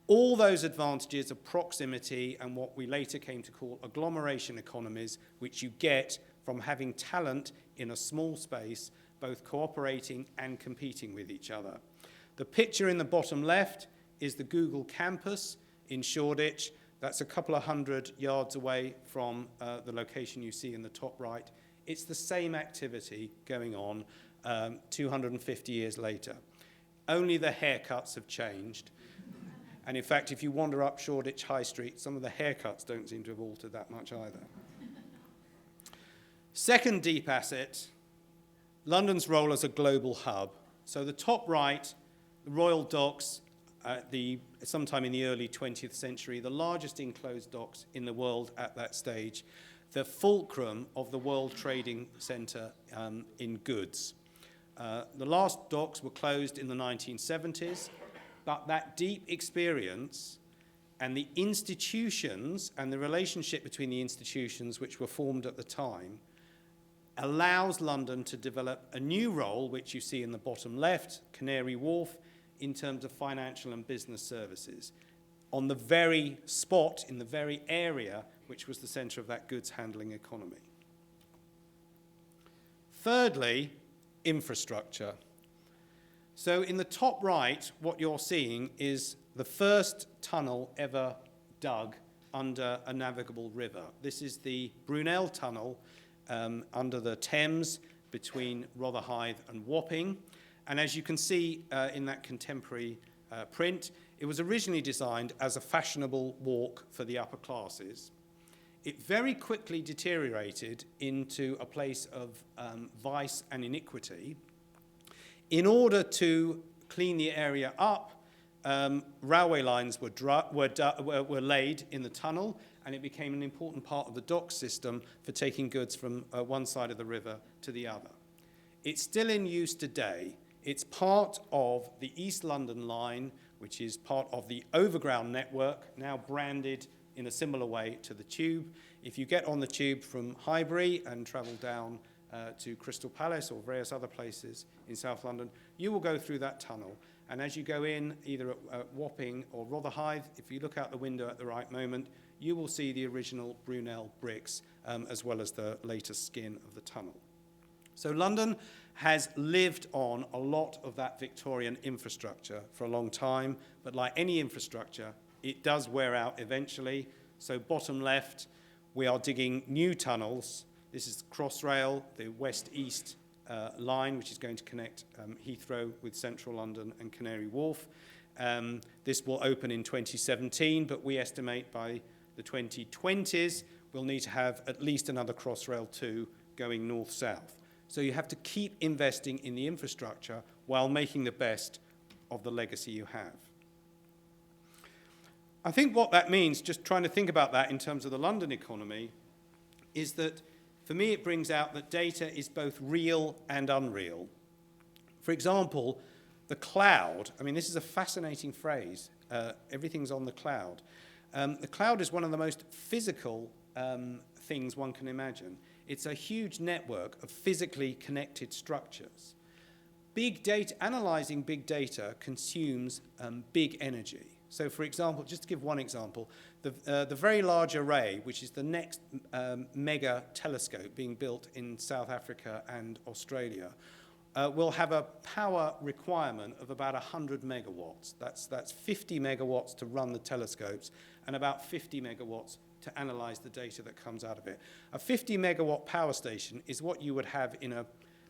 All those advantages of proximity and what we later came to call agglomeration economies, which you get from having talent in a small space, both cooperating and competing with each other. The picture in the bottom left is the Google campus in Shoreditch. That's a couple of hundred yards away from the location you see in the top right. It's the same activity going on 250 years later. Only the haircuts have changed. And in fact, if you wander up Shoreditch High Street, some of the haircuts don't seem to have altered that much either. Second deep asset, London's role as a global hub. So the top right, the Royal Docks, sometime in the early 20th century, the largest enclosed docks in the world at that stage, the fulcrum of the World Trading Centre in goods. The last docks were closed in the 1970s, but that deep experience and the institutions and the relationship between the institutions which were formed at the time allows London to develop a new role, which you see in the bottom left, Canary Wharf, in terms of financial and business services, on the very spot, in the very area, which was the centre of that goods handling economy. Thirdly, infrastructure. So in the top right, what you're seeing is the first tunnel ever dug under a navigable river. This is the Brunel Tunnel under the Thames between Rotherhithe and Wapping. And as you can see in that contemporary print, it was originally designed as a fashionable walk for the upper classes. It very quickly deteriorated into a place of vice and iniquity. In order to clean the area up, railway lines were laid in the tunnel, and it became an important part of the dock system for taking goods from one side of the river to the other. It's still in use today. It's part of the East London Line, which is part of the Overground network, now branded in a similar way to the Tube. If you get on the Tube from Highbury and travel down to Crystal Palace or various other places in South London, you will go through that tunnel. And as you go in, either at Wapping or Rotherhithe, if you look out the window at the right moment, you will see the original Brunel bricks, as well as the latest skin of the tunnel. So London has lived on a lot of that Victorian infrastructure for a long time, but like any infrastructure, it does wear out eventually. So bottom left, we are digging new tunnels. This is Crossrail, the west-east line, which is going to connect Heathrow with central London and Canary Wharf. This will open in 2017, but we estimate by the 2020s, we'll need to have at least another Crossrail 2 going north-south. So you have to keep investing in the infrastructure while making the best of the legacy you have. I think what that means, just trying to think about that in terms of the London economy, is that for me it brings out that data is both real and unreal. For example, the cloud. I mean, this is a fascinating phrase. Everything's on the cloud. The cloud is one of the most physical things one can imagine. It's a huge network of physically connected structures. Big data, analyzing big data consumes big energy. So for example, just to give one example, the Very Large Array, which is the next mega telescope being built in South Africa and Australia, will have a power requirement of about 100 megawatts. That's 50 megawatts to run the telescopes and about 50 megawatts to analyze the data that comes out of it. A 50 megawatt power station is what you would have in a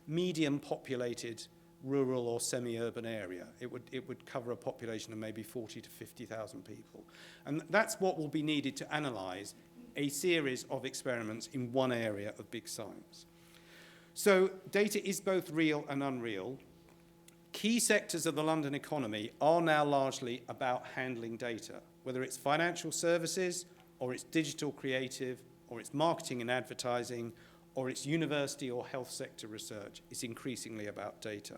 medium populated rural or semi-urban area. It would cover a population of maybe 40 to 50,000 people. And that's what will be needed to analyze a series of experiments in one area of big science. So data is both real and unreal. Key sectors of the London economy are now largely about handling data, whether it's financial services, or it's digital creative, or it's marketing and advertising, or it's university or health sector research. It's increasingly about data.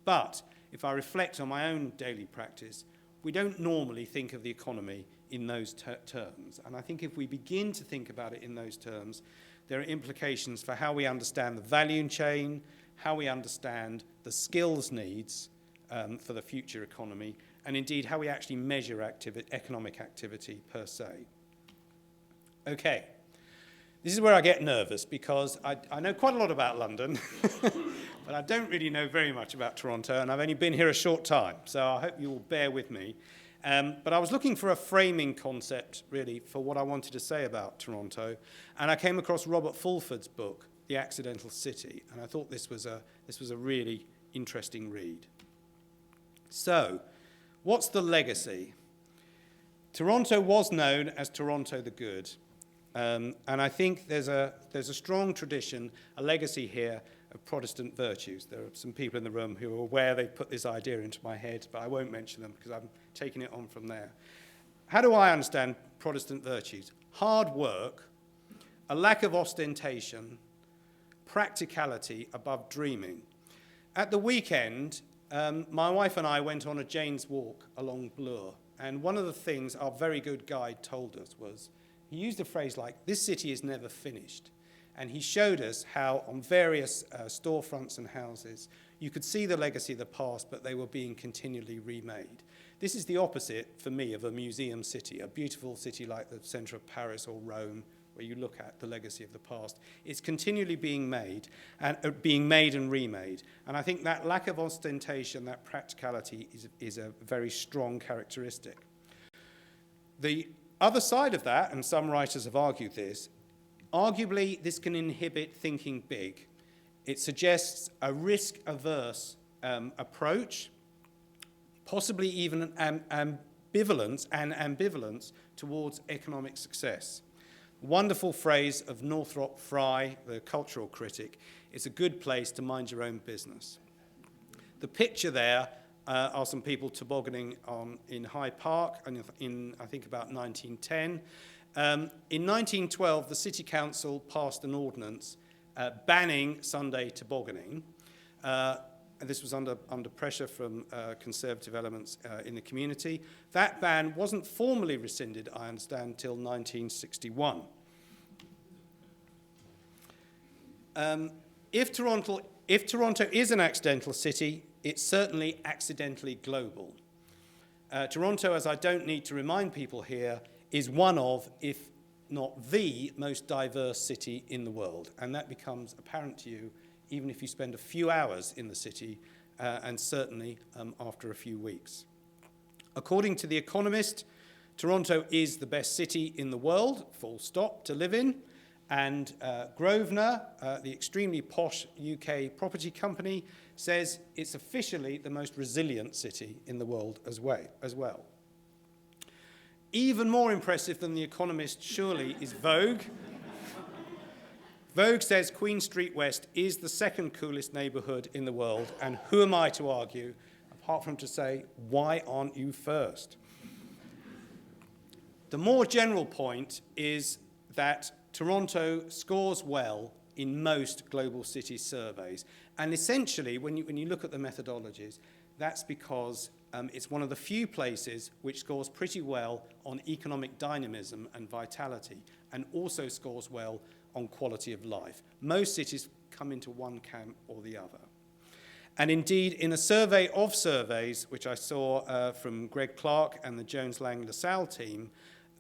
But if I reflect on my own daily practice, we don't normally think of the economy in those terms. And I think if we begin to think about it in those terms, there are implications for how we understand the value chain, how we understand the skills needs for the future economy, and indeed how we actually measure economic activity per se. Okay, this is where I get nervous because I know quite a lot about London, but I don't really know very much about Toronto, and I've only been here a short time, so I hope you will bear with me. But I was looking for a framing concept, really, for what I wanted to say about Toronto, and I came across Robert Fulford's book, The Accidental City, and I thought this was a really interesting read. So, what's the legacy? Toronto was known as Toronto the Good, and I think there's a strong tradition, a legacy here of Protestant virtues. There are some people in the room who are aware they put this idea into my head, but I won't mention them because I'm taking it on from there. How do I understand Protestant virtues? Hard work, a lack of ostentation, practicality above dreaming. At the weekend, my wife and I went on a Jane's walk along Bloor, and one of the things our very good guide told us was, he used a phrase like, "This city is never finished." And he showed us how on various storefronts and houses, you could see the legacy of the past, but they were being continually remade. This is the opposite, for me, of a museum city, a beautiful city like the centre of Paris or Rome, where you look at the legacy of the past. It's continually being made and remade. And I think that lack of ostentation, that practicality, is a very strong characteristic. The other side of that, and some writers have argued this, arguably this can inhibit thinking big. It suggests a risk-averse approach, possibly even an ambivalence towards economic success. Wonderful phrase of Northrop Frye, the cultural critic, it's a good place to mind your own business. The picture there are some people tobogganing in Hyde Park in I think, about 1910. In 1912, the City Council passed an ordinance banning Sunday tobogganing. And this was under pressure from conservative elements in the community. That ban wasn't formally rescinded, I understand, until 1961. If Toronto is an accidental city, it's certainly accidentally global. Toronto, as I don't need to remind people here, is one of, if not the, most diverse city in the world. And that becomes apparent to you even if you spend a few hours in the city, and certainly after a few weeks. According to The Economist, Toronto is the best city in the world, full stop, to live in. And Grosvenor, the extremely posh UK property company, says it's officially the most resilient city in the world as well. Even more impressive than The Economist, surely, is Vogue. Vogue says Queen Street West is the second coolest neighbourhood in the world, and who am I to argue, apart from to say, why aren't you first? The more general point is that Toronto scores well in most global city surveys. And essentially, when you look at the methodologies, that's because it's one of the few places which scores pretty well on economic dynamism and vitality, and also scores well on quality of life. Most cities come into one camp or the other. And indeed, in a survey of surveys, which I saw from Greg Clark and the Jones Lang LaSalle team,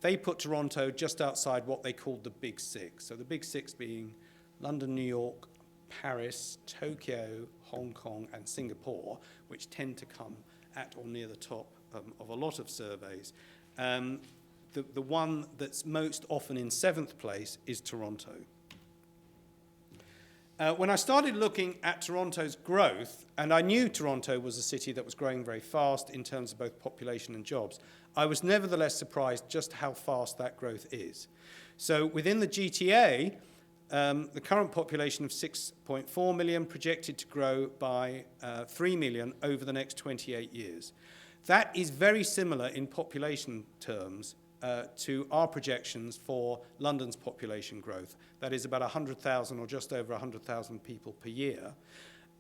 they put Toronto just outside what they called the Big Six. So the Big Six being London, New York, Paris, Tokyo, Hong Kong, and Singapore, which tend to come at or near the top of a lot of surveys. The one that's most often in seventh place is Toronto. When I started looking at Toronto's growth, and I knew Toronto was a city that was growing very fast in terms of both population and jobs, I was nevertheless surprised just how fast that growth is. So within the GTA, the current population of 6.4 million projected to grow by 3 million over the next 28 years. That is very similar in population terms to our projections for London's population growth. That is about 100,000 or just over 100,000 people per year.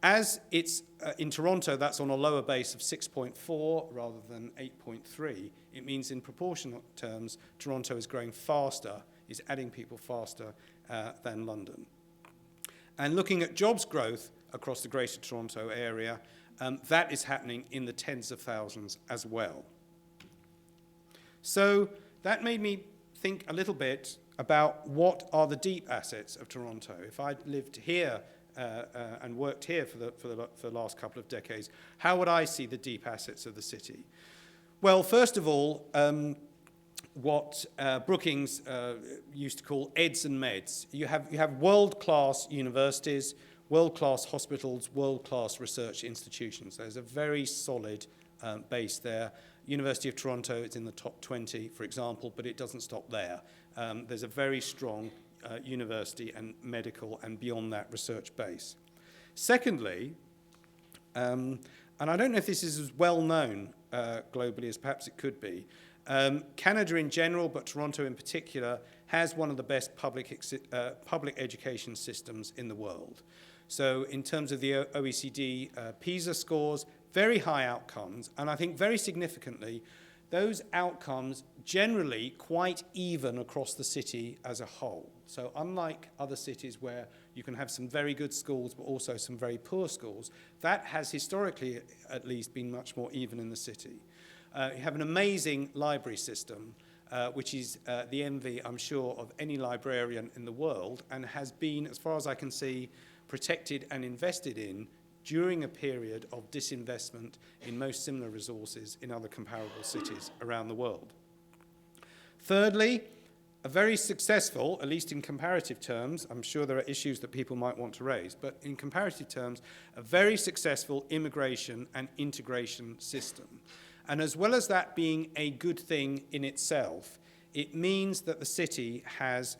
As it's in Toronto, that's on a lower base of 6.4 rather than 8.3. It means in proportional terms, Toronto is growing faster, is adding people faster than London. And looking at jobs growth across the Greater Toronto area, that is happening in the tens of thousands as well. So that made me think a little bit about what are the deep assets of Toronto. If I'd lived here and worked here for the last couple of decades, how would I see the deep assets of the city? Well, first of all, what Brookings used to call EDS and MEDS. You have world-class universities, world-class hospitals, world-class research institutions. There's a very solid base there. University of Toronto is in the top 20, for example, but it doesn't stop there. There's a very strong university and medical and beyond that research base. Secondly, and I don't know if this is as well known globally as perhaps it could be, Canada in general, but Toronto in particular, has one of the best public education systems in the world. So in terms of the OECD PISA scores, very high outcomes, and I think very significantly, those outcomes generally quite even across the city as a whole. So unlike other cities where you can have some very good schools but also some very poor schools, that has historically at least been much more even in the city. You have an amazing library system, which is the envy, I'm sure, of any librarian in the world, and has been, as far as I can see, protected and invested in during a period of disinvestment in most similar resources in other comparable cities around the world. Thirdly, a very successful, at least in comparative terms, I'm sure there are issues that people might want to raise, but in comparative terms, a very successful immigration and integration system. And as well as that being a good thing in itself, it means that the city has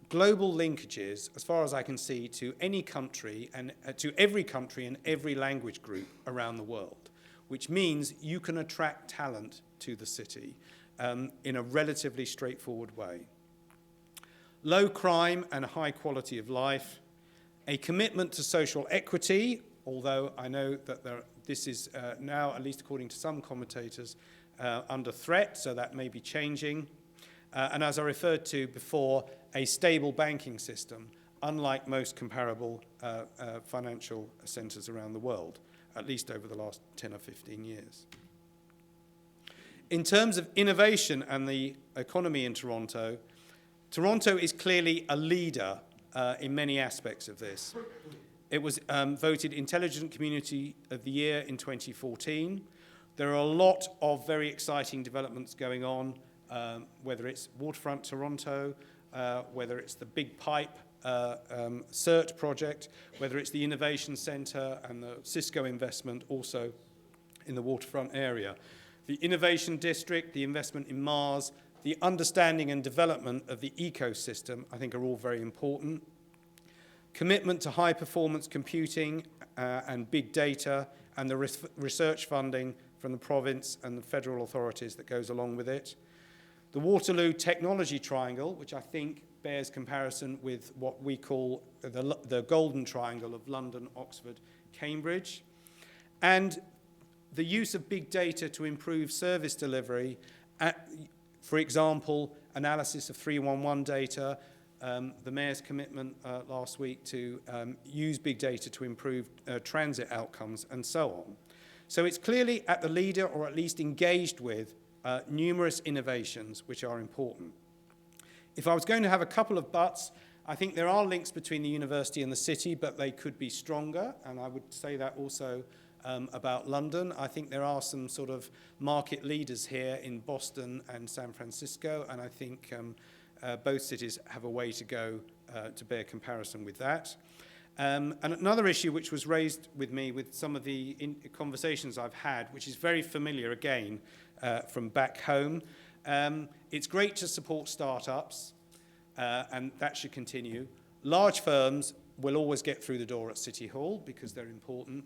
global linkages, as far as I can see, to any country and to every country and every language group around the world, which means you can attract talent to the city in a relatively straightforward way. Low crime and high quality of life, a commitment to social equity, although I know that this is now, at least according to some commentators, under threat, so that may be changing. And as I referred to before, a stable banking system, unlike most comparable financial centres around the world, at least over the last 10 or 15 years. In terms of innovation and the economy in Toronto, Toronto is clearly a leader in many aspects of this. It was voted Intelligent Community of the Year in 2014. There are a lot of very exciting developments going on, whether it's Waterfront Toronto, whether it's the Big Pipe CERT project, whether it's the Innovation Centre and the Cisco investment also in the waterfront area. The Innovation District, the investment in Mars, the understanding and development of the ecosystem, I think are all very important. Commitment to high-performance computing and big data and the research funding from the province and the federal authorities that goes along with it. The Waterloo Technology Triangle, which I think bears comparison with what we call the Golden Triangle of London, Oxford, Cambridge. And the use of big data to improve service delivery, for example, analysis of 311 data, the Mayor's commitment last week to use big data to improve transit outcomes, and so on. So it's clearly at the leader, or at least engaged with, numerous innovations which are important. If I was going to have a couple of buts, I think there are links between the university and the city, but they could be stronger, and I would say that also about London. I think there are some sort of market leaders here in Boston and San Francisco, and I think both cities have a way to go to bear comparison with that. And another issue which was raised with me with some of the conversations I've had, which is very familiar again from back home, it's great to support startups, and that should continue. Large firms will always get through the door at City Hall because they're important.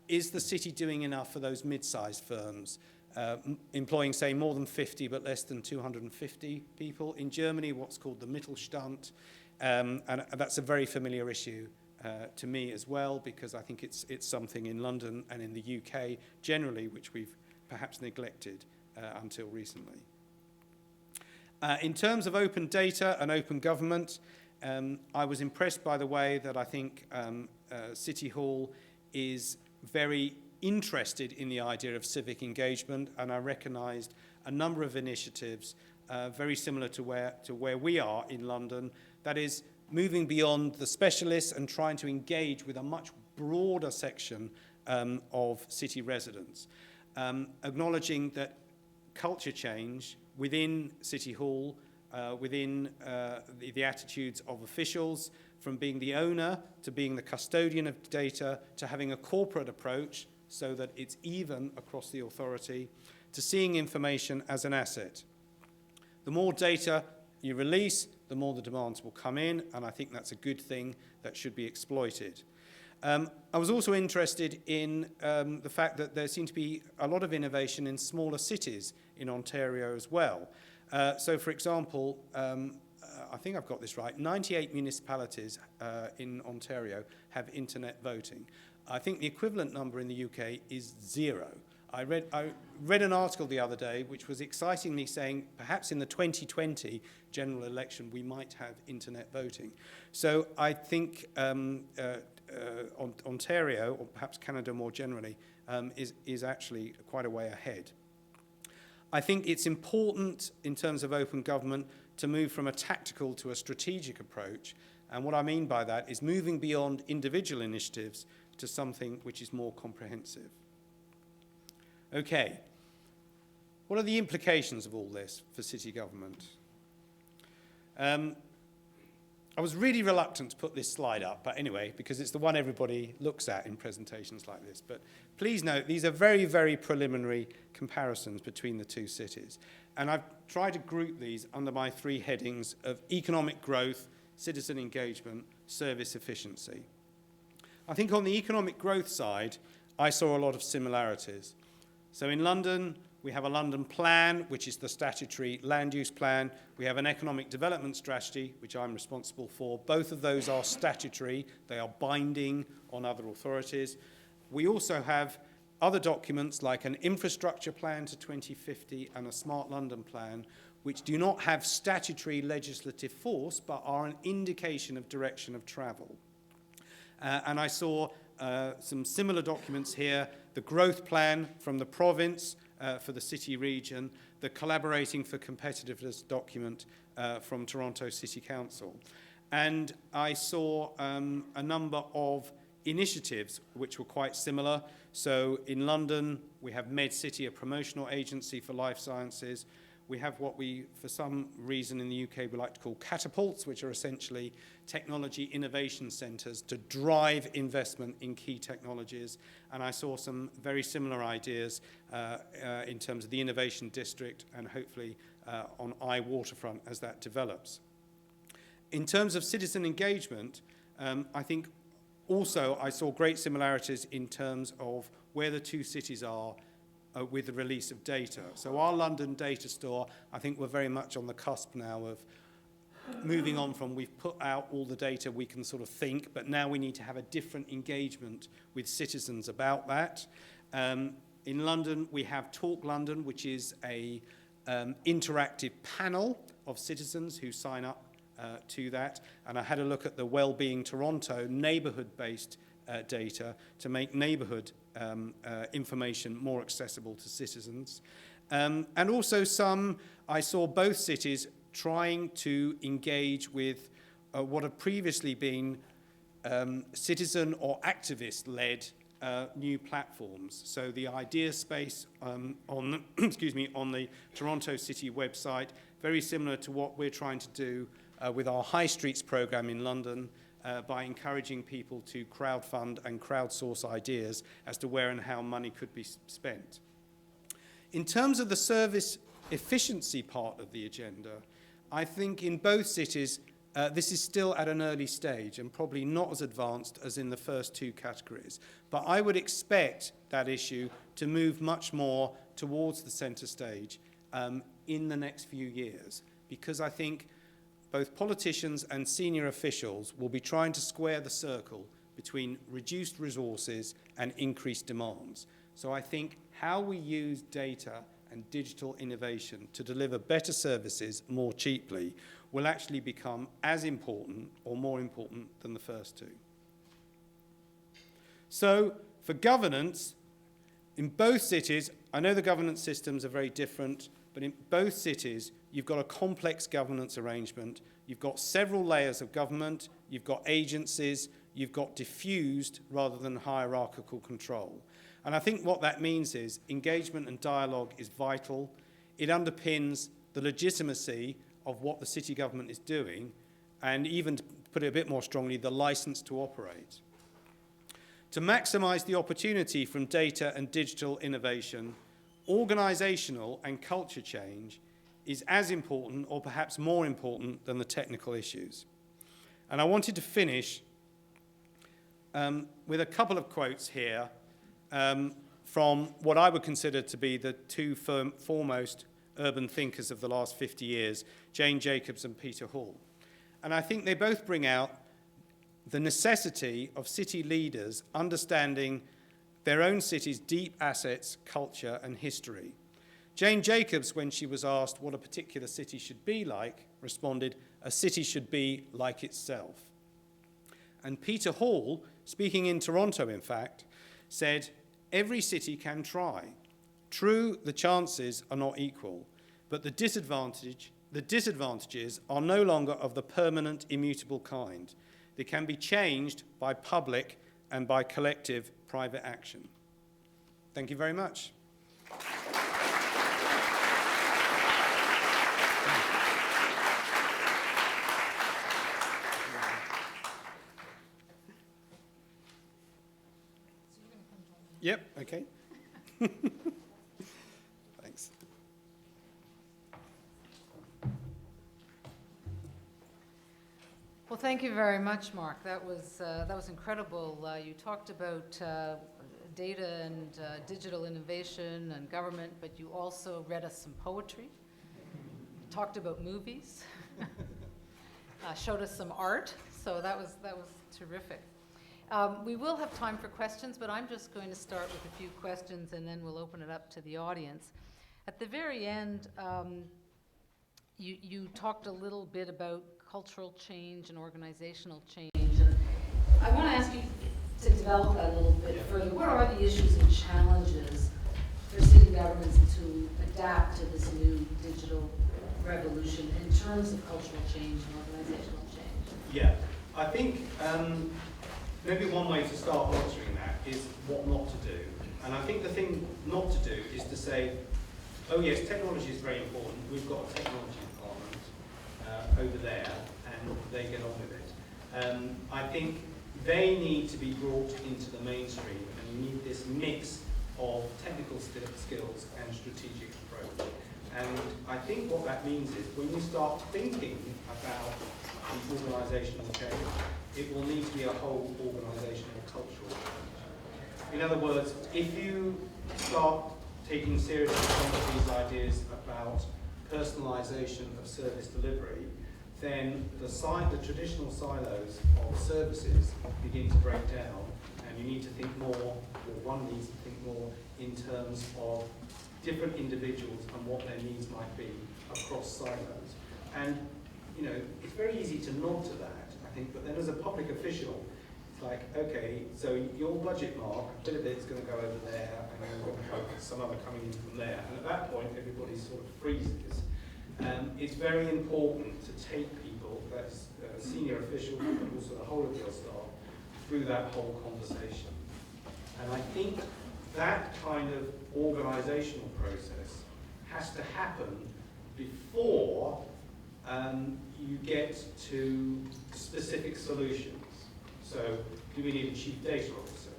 Is the city doing enough for those mid-sized firms? employing, say, more than 50 but less than 250 people. In Germany, what's called the Mittelstand, and that's a very familiar issue to me as well, because I think it's something in London and in the UK generally which we've perhaps neglected until recently. In terms of open data and open government, I was impressed by the way that I think City Hall is very interested in the idea of civic engagement, and I recognised a number of initiatives very similar to where we are in London, that is moving beyond the specialists and trying to engage with a much broader section of city residents, acknowledging that culture change within City Hall, within the attitudes of officials, from being the owner to being the custodian of data, to having a corporate approach so that it's even across the authority, to seeing information as an asset. The more data you release, the more the demands will come in, and I think that's a good thing that should be exploited. I was also interested in the fact that there seemed to be a lot of innovation in smaller cities in Ontario as well. So, for example, I think I've got this right, 98 municipalities in Ontario have internet voting. I think the equivalent number in the UK is 0. I read an article the other day which was excitingly saying perhaps in the 2020 general election we might have internet voting. So I think Ontario, or perhaps Canada more generally, is actually quite a way ahead. I think it's important in terms of open government to move from a tactical to a strategic approach. And what I mean by that is moving beyond individual initiatives to something which is more comprehensive. Okay, what are the implications of all this for city government? I was really reluctant to put this slide up, but anyway, because it's the one everybody looks at in presentations like this. But please note, these are very, very preliminary comparisons between the two cities. And I've tried to group these under my 3 headings of economic growth, citizen engagement, service efficiency. I think on the economic growth side, I saw a lot of similarities. So in London, we have a London plan, which is the statutory land use plan. We have an economic development strategy, which I'm responsible for. Both of those are statutory. They are binding on other authorities. We also have other documents like an infrastructure plan to 2050 and a Smart London plan, which do not have statutory legislative force, but are an indication of direction of travel. And I saw some similar documents here, the growth plan from the province for the city region, the Collaborating for Competitiveness document from Toronto City Council. And I saw a number of initiatives which were quite similar. So in London, we have MedCity, a promotional agency for life sciences. We have what we, for some reason in the UK, we like to call catapults, which are essentially technology innovation centres to drive investment in key technologies. And I saw some very similar ideas in terms of the innovation district and hopefully on iWaterfront as that develops. In terms of citizen engagement, I think also I saw great similarities in terms of where the two cities are with the release of data. So our London data store, I think we're very much on the cusp now of moving on from we've put out all the data we can sort of think, but now we need to have a different engagement with citizens about that. In London, we have Talk London, which is a interactive panel of citizens who sign up to that. And I had a look at the Wellbeing Toronto neighbourhood-based data to make neighbourhood information more accessible to citizens. And also I saw both cities trying to engage with what had previously been citizen or activist-led new platforms. So the idea space on the Toronto City website, very similar to what we're trying to do with our High Streets programme in London, by encouraging people to crowdfund and crowdsource ideas as to where and how money could be spent. In terms of the service efficiency part of the agenda, I think in both cities this is still at an early stage and probably not as advanced as in the first 2 categories. But I would expect that issue to move much more towards the centre stage in the next few years, because I think both politicians and senior officials will be trying to square the circle between reduced resources and increased demands. So I think how we use data and digital innovation to deliver better services more cheaply will actually become as important or more important than the first two. So for governance, in both cities, I know the governance systems are very different, but in both cities, you've got a complex governance arrangement. You've got several layers of government. You've got agencies. You've got diffused rather than hierarchical control. And I think what that means is engagement and dialogue is vital. It underpins the legitimacy of what the city government is doing, and even, to put it a bit more strongly, the license to operate. To maximise the opportunity from data and digital innovation, organisational and culture change is as important or perhaps more important than the technical issues. And I wanted to finish with a couple of quotes here from what I would consider to be the two foremost urban thinkers of the last 50 years, Jane Jacobs and Peter Hall. And I think they both bring out the necessity of city leaders understanding their own city's deep assets, culture, and history. Jane Jacobs, when she was asked what a particular city should be like, responded, "A city should be like itself." And Peter Hall, speaking in Toronto, in fact, said, "Every city can try. True, the chances are not equal, but the disadvantages are no longer of the permanent, immutable kind. They can be changed by public and by collective private action." Thank you very much. Yep, okay. Thanks. Well, thank you very much, Mark. That was incredible. You talked about data and digital innovation and government, but you also read us some poetry, talked about movies, showed us some art. So that was terrific. We will have time for questions, but I'm just going to start with a few questions and then we'll open it up to the audience. At the very end, you talked a little bit about cultural change and organizational change. And I want to ask you to develop that a little bit further. What are the issues and challenges for city governments to adapt to this new digital revolution in terms of cultural change and organizational change? Yeah, I think maybe one way to start answering that is what not to do. And I think the thing not to do is to say, oh yes, technology is very important. We've got a technology department over there, and they get on with it. I think they need to be brought into the mainstream, and you need this mix of technical skills and strategic approach. And I think what that means is when you start thinking about the organisational change, it will need to be a whole organisational cultural change. In other words, if you start taking seriously some of these ideas about personalisation of service delivery, then the traditional silos of services begin to break down, and you need to think more, or one needs to think more in terms of different individuals and what their needs might be across silos. And you know, it's very easy to nod to that, I think, but then as a public official, it's like, okay, so your budget, Mark, a bit of it is going to go over there, and then we're going to have some other coming in from there. And at that point, everybody sort of freezes. It's very important to take people, that's senior officials, but also the whole of your staff, through that whole conversation. And I think that kind of organisational process has to happen before you get to specific solutions. So, do we need a chief data officer?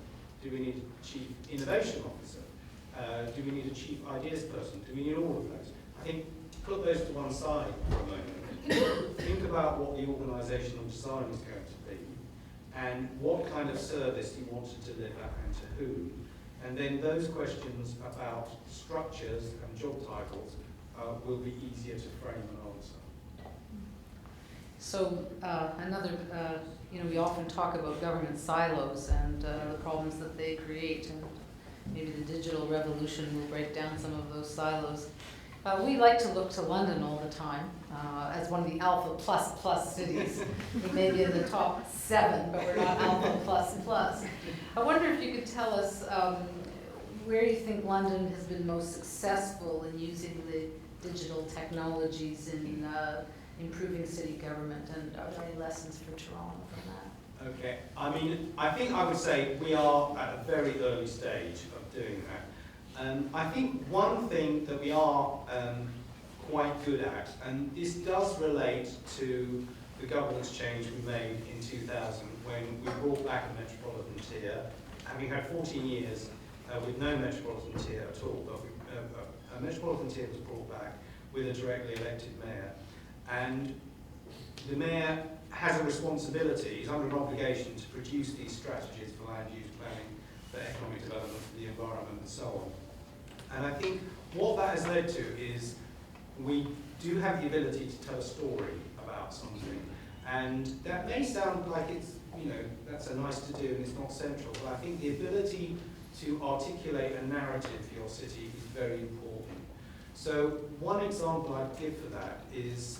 Do we need a chief innovation officer? Do we need a chief ideas person? Do we need all of those? I think put those to one side for a moment. Think about what the organisational design is going to be and what kind of service you want to deliver and to whom. And then those questions about structures and job titles will be easier to frame and answer. So we often talk about government silos and the problems that they create, and maybe the digital revolution will break down some of those silos. We like to look to London all the time as one of the Alpha plus cities. We may be in the top 7, but we're not Alpha plus. I wonder if you could tell us where you think London has been most successful in using the digital technologies in improving city government, and are there any lessons for Toronto from that? Okay, I think I would say we are at a very early stage of doing that. I think one thing that we are quite good at, and this does relate to the governance change we made in 2000 when we brought back a metropolitan tier, having had 14 years with no metropolitan tier at all, but a metropolitan tier was brought back with a directly elected mayor. And the mayor has a responsibility, he's under an obligation to produce these strategies for land use planning, for economic development, for the environment and so on. And I think what that has led to is we do have the ability to tell a story about something. And that may sound like it's, that's a nice to do and it's not central, but I think the ability to articulate a narrative for your city is very important. So one example I'd give for that is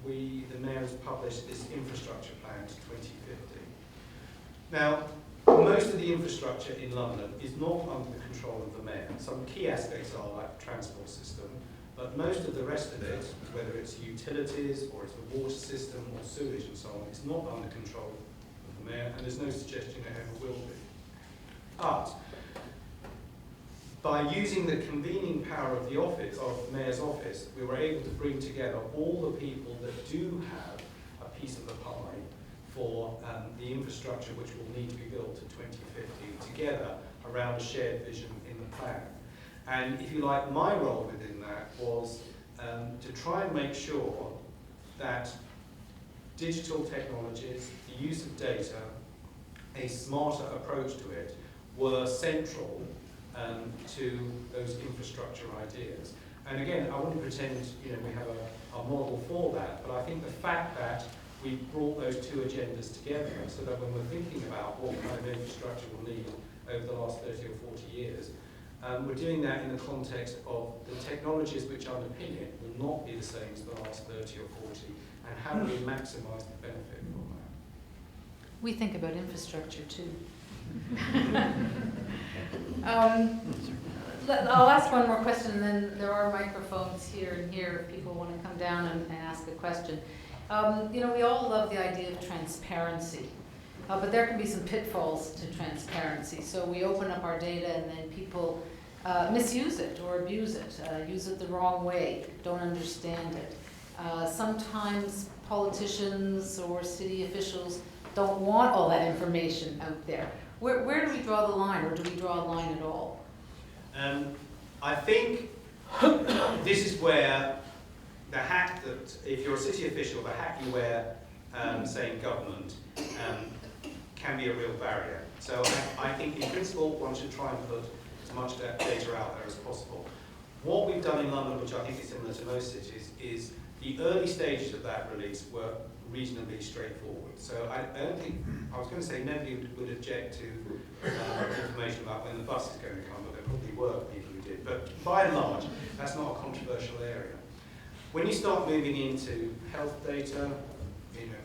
the mayor has published this infrastructure plan to 2050. Now, most of the infrastructure in London is not under the control of the mayor. Some key aspects are like the transport system, but most of the rest of it, whether it's utilities or it's the water system or sewage and so on, is not under control of the mayor, and there's no suggestion it ever will be. But by using the convening power of the office, of the mayor's office, we were able to bring together all the people that do have a piece of the pie for the infrastructure which will need to be built to 2050 together around a shared vision in the plan. And if you like, my role within that was to try and make sure that digital technologies, the use of data, a smarter approach to it, were central to those infrastructure ideas. And again, I wouldn't pretend we have a model for that, but I think the fact that we brought those two agendas together so that when we're thinking about what kind of infrastructure we'll need over the last 30 or 40 years, we're doing that in the context of the technologies which underpin it will not be the same as the last 30 or 40, and how do we maximise the benefit from that? We think about infrastructure too. I'll ask one more question, and then there are microphones here and here if people want to come down and ask a question. We all love the idea of transparency, but there can be some pitfalls to transparency. So we open up our data and then people misuse it or abuse it, use it the wrong way, don't understand it. Sometimes politicians or city officials don't want all that information out there. Where do we draw the line, or do we draw a line at all? I think this is where the hat that, if you're a city official, the hat you wear saying government can be a real barrier. So I think in principle one should try and put as much data out there as possible. What we've done in London, which I think is similar to most cities, is the early stages of that release were reasonably straightforward. So I don't think, I was going to say nobody would object to information about when the bus is going to come, but there probably were people who did. But by and large, that's not a controversial area. When you start moving into health data,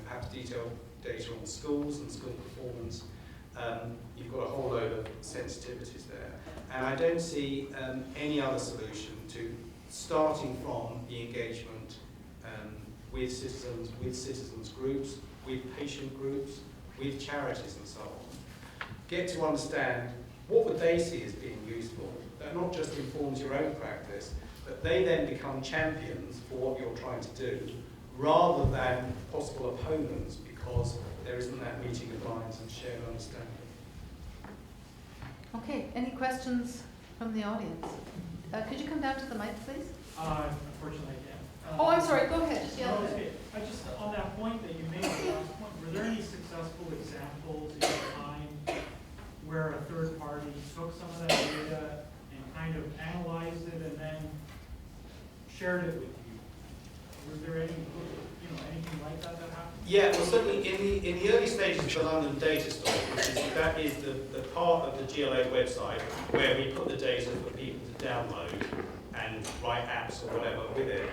perhaps detailed data on schools and school performance, you've got a whole load of sensitivities there. And I don't see any other solution to starting from the engagement with citizens groups, with patient groups, with charities and so on. Get to understand what would they see as being useful. That not just informs your own practice, but they then become champions for what you're trying to do, rather than possible opponents, because there isn't that meeting of minds and shared understanding. Okay, any questions from the audience? Could you come down to the mic, please? Unfortunately, yeah. Oh, I'm sorry, go ahead. Just yell No, at it's it. okay. Just on that point that you made, the last point, were there any successful examples in your mind where a third party took some of that data and kind of analyzed it and then shared it with you? Was there any, anything like that that happened? Yeah, well, certainly in the early stages of the London Data Store, that is the part of the GLA website where we put the data for people to download and write apps or whatever with it.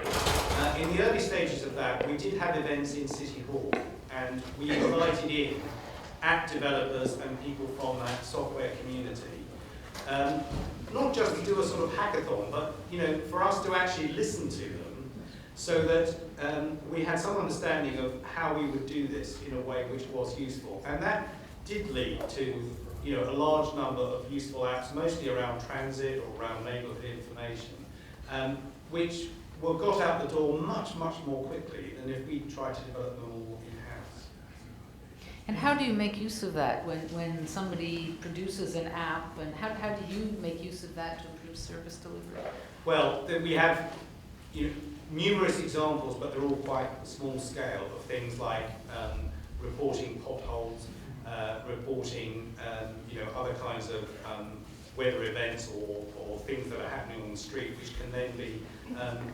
In the early stages of that, we did have events in City Hall, and we invited in app developers and people from that software community. Not just to do a sort of hackathon, but for us to actually listen to them, so that we had some understanding of how we would do this in a way which was useful. And that did lead to a large number of useful apps, mostly around transit or around neighbourhood information, which were got out the door much, much more quickly than if we tried to develop them all in-house. And how do you make use of that when somebody produces an app, and how do you make use of that to improve service delivery? Well, we have numerous examples, but they're all quite small scale, of things like reporting potholes, reporting other kinds of weather events or things that are happening on the street, which can then be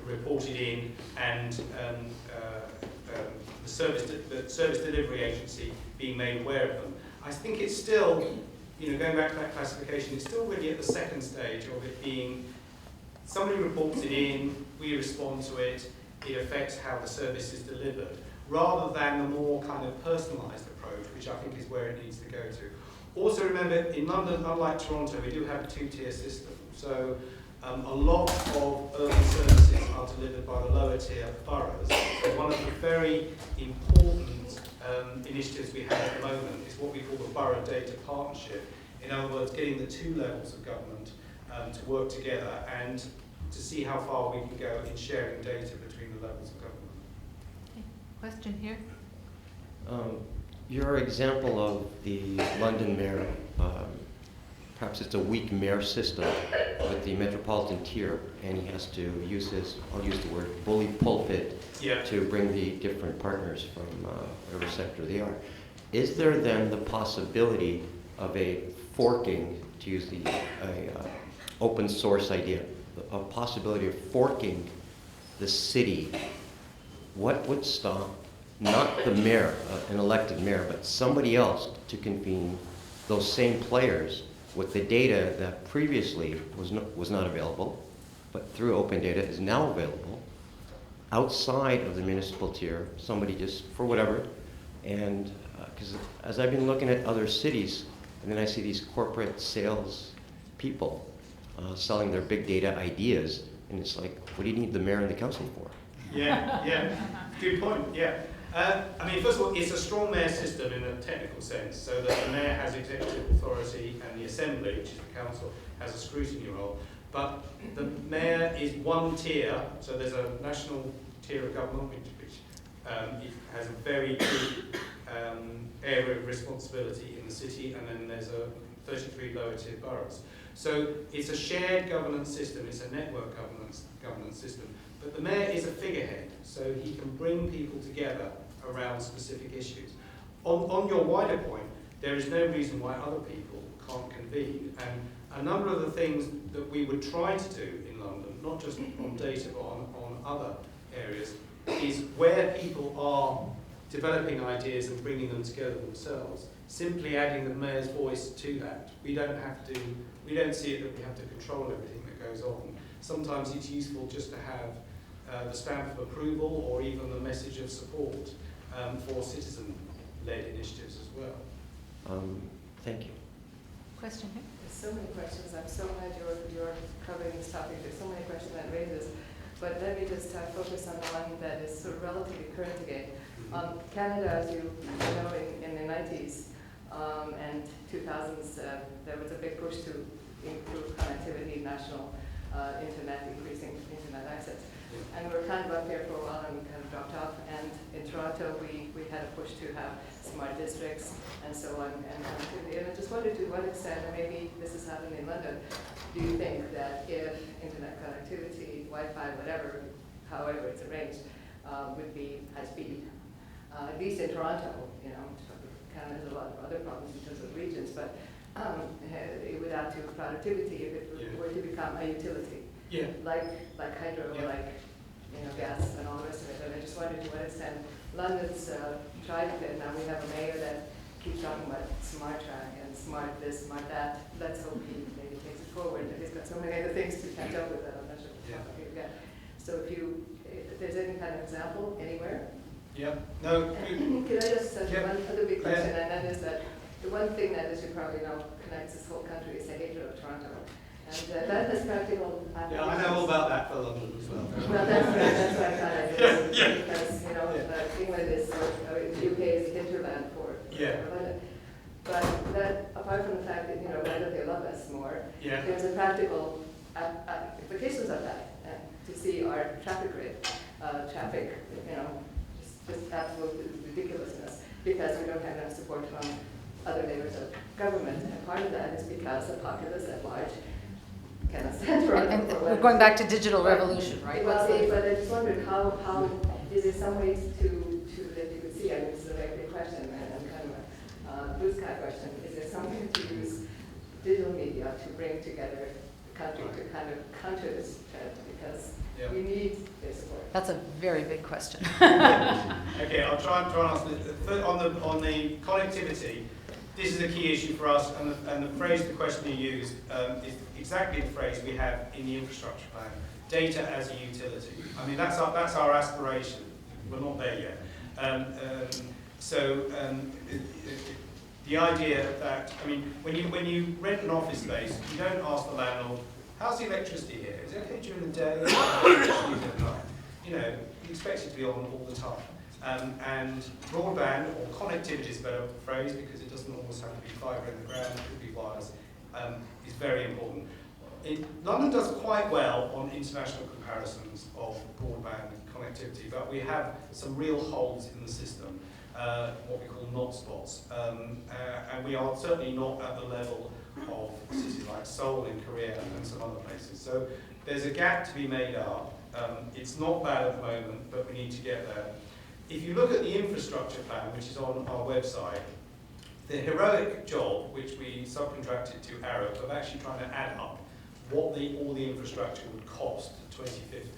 reported in, and the service delivery agency being made aware of them. I think it's still, going back to that classification, it's still really at the second stage of it being somebody reports it in, we respond to it, it affects how the service is delivered, rather than the more kind of personalised approach, which I think is where it needs to go to. Also remember, in London, unlike Toronto, we do have a two-tier system. So a lot of urban services are delivered by the lower tier boroughs. So one of the very important initiatives we have at the moment is what we call the Borough Data Partnership. In other words, getting the two levels of government to work together and to see how far we can go in sharing data between the levels of government. Okay. Question here? Your example of the London mayor, perhaps it's a weak mayor system with the metropolitan tier, and he has to use his, I'll use the word, bully pulpit to bring the different partners from whatever sector they are. Is there then the possibility of a forking, to use the open source idea, a possibility of forking the city? What would stop not the mayor, an elected mayor, but somebody else to convene those same players with the data that previously was not available, but through open data is now available, outside of the municipal tier, somebody just, for whatever, and because as I've been looking at other cities, and then I see these corporate sales people selling their big data ideas, and it's like, what do you need the mayor and the council for? Yeah, good point, yeah. I mean, first of all, it's a strong mayor system in a technical sense, so that the mayor has executive authority and the assembly, which is the council, has a scrutiny role. But the mayor is one tier, so there's a national tier of government, which it has a very big area of responsibility in the city, and then there's a 33 lower tier boroughs. So it's a shared governance system, it's a network governance system. But the mayor is a figurehead, so he can bring people together around specific issues. On your wider point, there is no reason why other people can't convene. And a number of the things that we would try to do in London, not just on data, but on other areas, is where people are developing ideas and bringing them together themselves, simply adding the mayor's voice to that. We don't see it that we have to control everything that goes on. Sometimes it's useful just to have the stamp of approval or even the message of support for citizen-led initiatives as well. Thank you. Question here? There's so many questions. I'm so glad you're covering this topic. There's so many questions that raises. But let me just focus on the one that is sort of relatively current again. Canada, as you know, in the 90s and 2000s, there was a big push to improve connectivity, national internet, increasing internet access. And we were kind of up there for a while and we kind of dropped off. And in Toronto, we had a push to have smart districts and so on. And I just wondered to what extent, and maybe this has happened in London, do you think that if internet connectivity, Wi-Fi, whatever, however it's arranged, would be high speed, at least in Toronto, Canada has a lot of other problems in terms of regions, but it would add to productivity if it were to become a utility, Yeah. like hydro or Yeah. like gas and all the rest of it. And I just wondered to what extent London's tried it. Now we have a mayor that keeps talking about smart track and smart this, smart that. Let's hope he maybe takes it forward. But he's got so many other things to catch up with that I'm not sure again. So if there's any kind of example anywhere. Yeah. No. Could I just ask Yeah. one other big question, and that is that the one thing that, as you probably know, connects this whole country is the hatred of Toronto. And that has practical applications. Yeah, I know all about that for London as well. Well, that's what I thought I did, because, England is, UK is hinterland for London. But that, apart from the fact that, whether they love us more, there's a practical applications of that, to see our traffic rate, just absolute ridiculousness, because we don't have enough support from other layers of government. And part of that is because the populace at large cannot stand for And we're going back to digital revolution, right? Well, but I just wondered how is there some ways to that you could see? I mean, this is a very big question and kind of a blue sky question. Is there some way to use digital media to bring together the country to kind of counter this trend? Because we need their support. That's a very big question. Okay, I'll try and answer this. On the connectivity, this is a key issue for us, and the phrase, the question you used, is exactly the phrase we have in the infrastructure plan: data as a utility. I mean, that's our aspiration. We're not there yet. The idea that, I mean, when you rent an office space, you don't ask the landlord, how's the electricity here? Is it okay during the day? Or at night? You expect it to be on all the time. And broadband, or connectivity is a better phrase, because it doesn't always have to be fibre in the ground, it could be wireless, is very important. London does quite well on international comparisons of broadband connectivity, but we have some real holes in the system, what we call not spots. And we are certainly not at the level of cities like Seoul in Korea and some other places. So there's a gap to be made up. It's not bad at the moment, but we need to get there. If you look at the infrastructure plan, which is on our website, the heroic job, which we subcontracted to Arab, of actually trying to add up what all the infrastructure would cost to 2050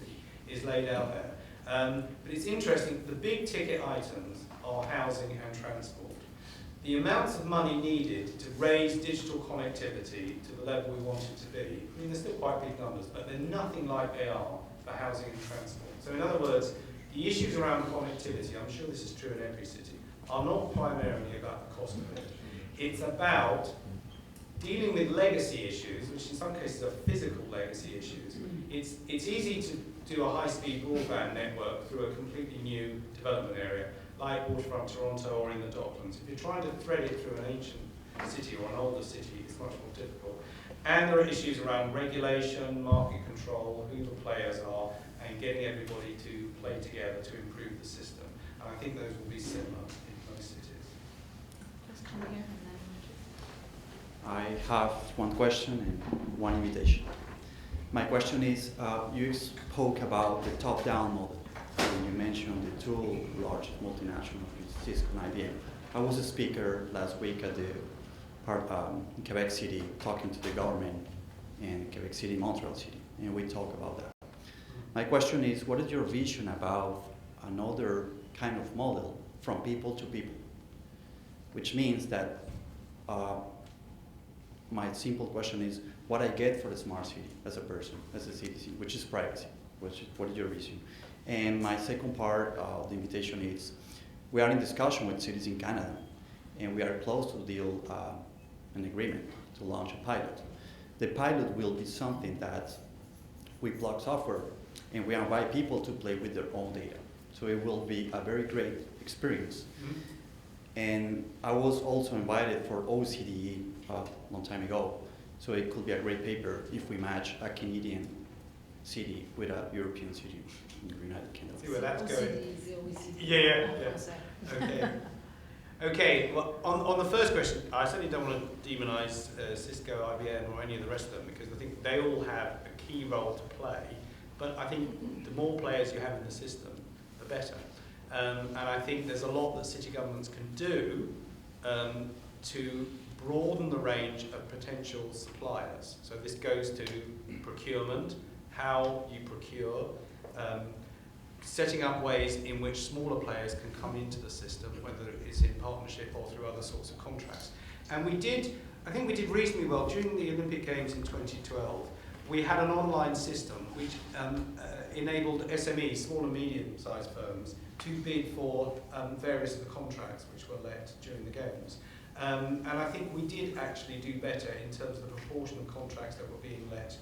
is laid out there. But it's interesting, the big ticket items are housing and transport. The amounts of money needed to raise digital connectivity to the level we want it to be, I mean, they're still quite big numbers, but they're nothing like they are for housing and transport. So in other words, the issues around connectivity, I'm sure this is true in every city, are not primarily about the cost of it. It's about dealing with legacy issues, which in some cases are physical legacy issues. It's easy to do a high-speed broadband network through a completely new development area, like Waterfront Toronto or in the Docklands. If you're trying to thread it through an ancient city or an older city, it's much more difficult. And there are issues around regulation, market control, who the players are, and getting everybody to play together to improve the system. And I think those will be similar in most cities. Just come here and I have one question and one invitation. My question is, you spoke about the top-down model, and you mentioned the two large multinationals, Cisco and IBM. I was a speaker last week at the in Quebec City, talking to the government in Quebec City, Montreal City, and we talk about that. My question is, what is your vision about another kind of model from people to people? Which means that my simple question is, what I get for the smart city as a person, as a citizen, which is privacy. What is your vision? And my second part of the invitation is, we are in discussion with cities in Canada, and we are close to deal an agreement to launch a pilot. The pilot will be something that we plug software, and we invite people to play with their own data. So it will be a very great experience. Mm-hmm. And I was also invited for OCDE a long time ago. So it could be a great paper if we match a Canadian city with a European city in the United Kingdom. See where that's going. Yeah. Okay. Okay, well, on the first question, I certainly don't want to demonize Cisco, IBM, or any of the rest of them, because I think they all have a key role to play. But I think the more players you have in the system, the better. And I think there's a lot that city governments can do to broaden the range of potential suppliers. So this goes to procurement, how you procure, setting up ways in which smaller players can come into the system, whether it's in partnership or through other sorts of contracts. And I think we did reasonably well. During the Olympic Games in 2012, we had an online system which enabled SMEs, small and medium-sized firms, to bid for various of the contracts which were let during the Games. And I think we did actually do better in terms of the proportion of contracts that were being let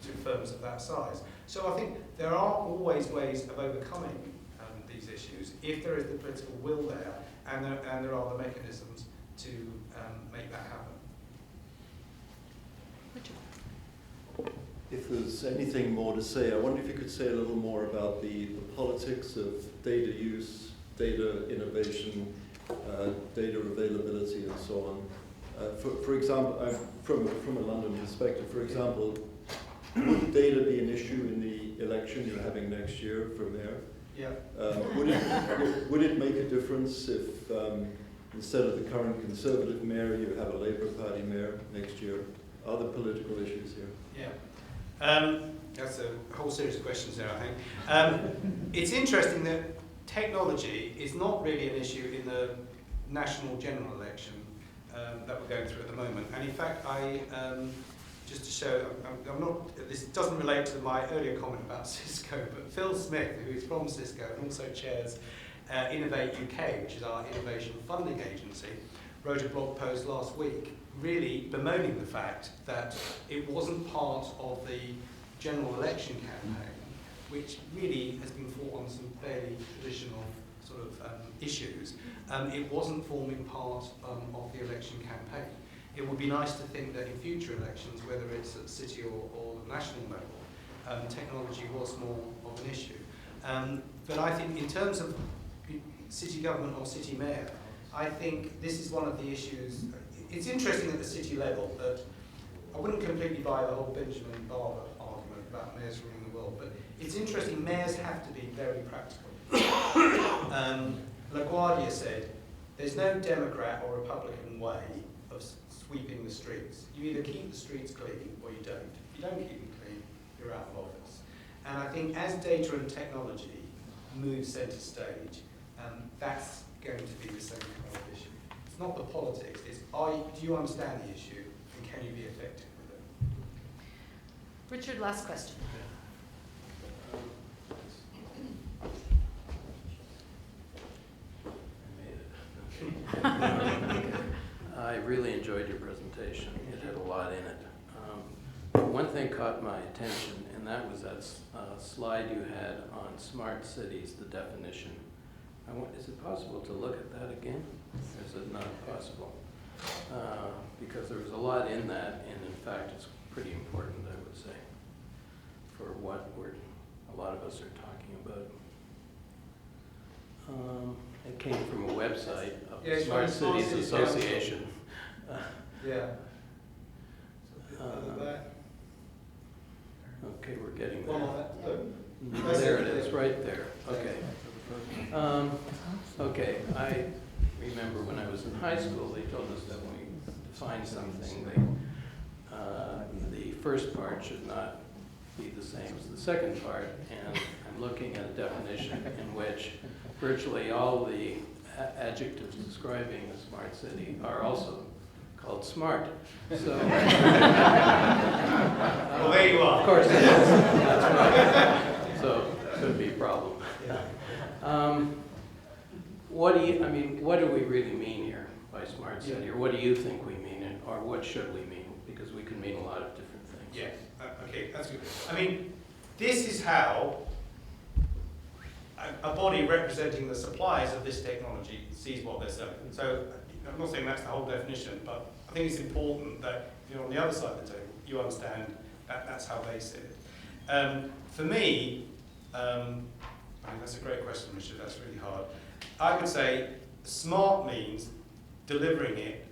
to firms of that size. So I think there are always ways of overcoming these issues if there is the political will there and there are the mechanisms to make that happen. If there's anything more to say, I wonder if you could say a little more about the politics of data use, data innovation, data availability, and so on. For example, from a London perspective, for example, would data be an issue in the election you're having next year for mayor? Yeah. Would it make a difference if instead of the current Conservative mayor, you have a Labour Party mayor next year? Are there political issues here? Yeah. That's a whole series of questions there, I think. It's interesting that technology is not really an issue in the national general election that we're going through at the moment. And in fact, just to show, this doesn't relate to my earlier comment about Cisco, but Phil Smith, who is from Cisco and also chairs Innovate UK, which is our innovation funding agency, wrote a blog post last week really bemoaning the fact that it wasn't part of the general election campaign, which really has been fought on some fairly traditional sort of issues. It wasn't forming part of the election campaign. It would be nice to think that in future elections, whether it's at city or national level, technology was more of an issue. But I think in terms of city government or city mayor, I think this is one of the issues. It's interesting at the city level that I wouldn't completely buy the whole Benjamin Barber argument about mayors ruling the world, but it's interesting, mayors have to be very practical. LaGuardia said, there's no Democrat or Republican way of sweeping the streets. You either keep the streets clean or you don't. If you don't keep them clean, you're out of office. And I think as data and technology move centre stage, that's going to be the same kind of issue. It's not the politics, it's do you understand the issue and can you be effective with it? Richard, last question. I really enjoyed your presentation. It had a lot in it. One thing caught my attention, and that was that slide you had on smart cities, the definition. Is it possible to look at that again? Or is it not possible? Because there was a lot in that, and in fact, it's pretty important, I would say, for what a lot of us are talking about. It came from a website of the Smart Cities Association. Yeah. Okay, we're getting One there. more. There it is, right there. Okay. Okay, I remember when I was in high school, they told us that when we define something, the first part should not be the same as the second part, and I'm looking at a definition in which virtually all the adjectives describing a smart city are also called smart. So, well, there you are. Of course it is. That's right. So it could be a problem. What do we really mean here by smart city, or what do you think we mean it, or what should we mean? Because we can mean a lot of different things. Yeah, okay, that's good. I mean, this is how a body representing the suppliers of this technology sees what they're selling. So I'm not saying that's the whole definition, but I think it's important that if you're on the other side of the table, you understand that that's how they see it. For me, I mean, that's a great question, Richard, that's really hard. I would say smart means delivering it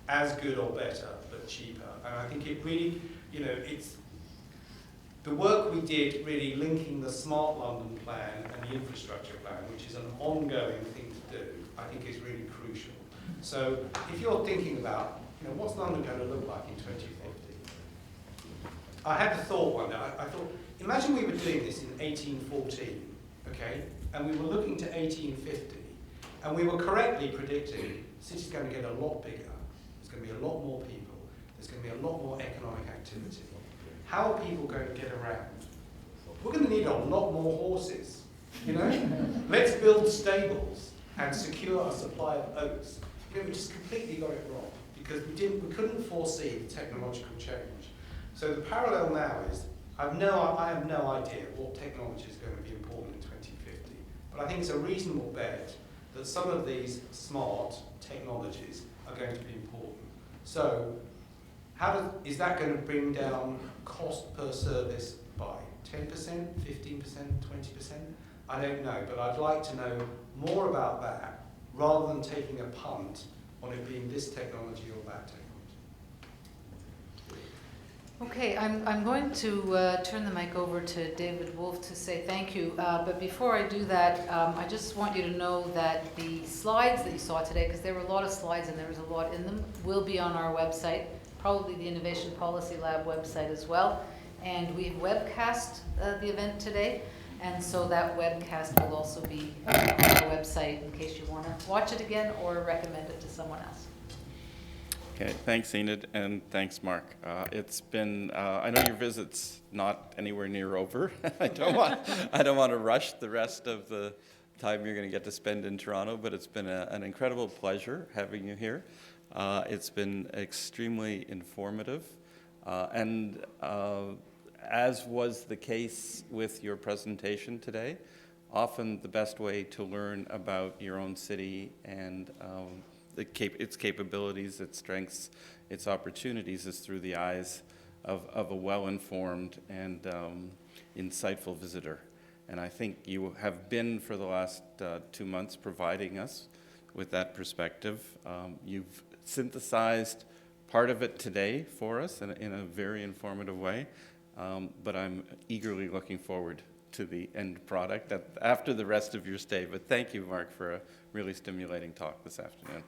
as good or better, but cheaper. And I think it really, it's the work we did really linking the Smart London plan and the infrastructure plan, which is an ongoing thing to do, I think is really crucial. So if you're thinking about, what's London going to look like in 2050? I had the thought one day, I thought, imagine we were doing this in 1814, okay? And we were looking to 1850, and we were correctly predicting the city's going to get a lot bigger, there's going to be a lot more people, there's going to be a lot more economic activity. How are people going to get around? We're going to need a lot more horses, Let's build stables and secure a supply of oats. We just completely got it wrong because we couldn't foresee the technological change. So the parallel now is, I have no idea what technology is going to be important in 2050, but I think it's a reasonable bet that some of these smart technologies are going to be important. So is that going to bring down cost per service by 10%, 15%, 20%? I don't know, but I'd like to know more about that rather than taking a punt on it being this technology or that technology. Okay, I'm going to turn the mic over to David Wolf to say thank you. But before I do that, I just want you to know that the slides that you saw today, because there were a lot of slides and there was a lot in them, will be on our website, probably the Innovation Policy Lab website as well. And we've webcast the event today, and so that webcast will also be on our website in case you want to watch it again or recommend it to someone else. Okay, thanks Enid, and thanks Mark. It's been, I know your visit's not anywhere near over. I don't want to rush the rest of the time you're going to get to spend in Toronto, but it's been an incredible pleasure having you here. It's been extremely informative, and as was the case with your presentation today, often the best way to learn about your own city and its capabilities, its strengths, its opportunities is through the eyes of a well-informed and insightful visitor. And I think you have been, for the last 2 months, providing us with that perspective. You've synthesized part of it today for us in a very informative way, but I'm eagerly looking forward to the end product after the rest of your stay. But thank you, Mark, for a really stimulating talk this afternoon.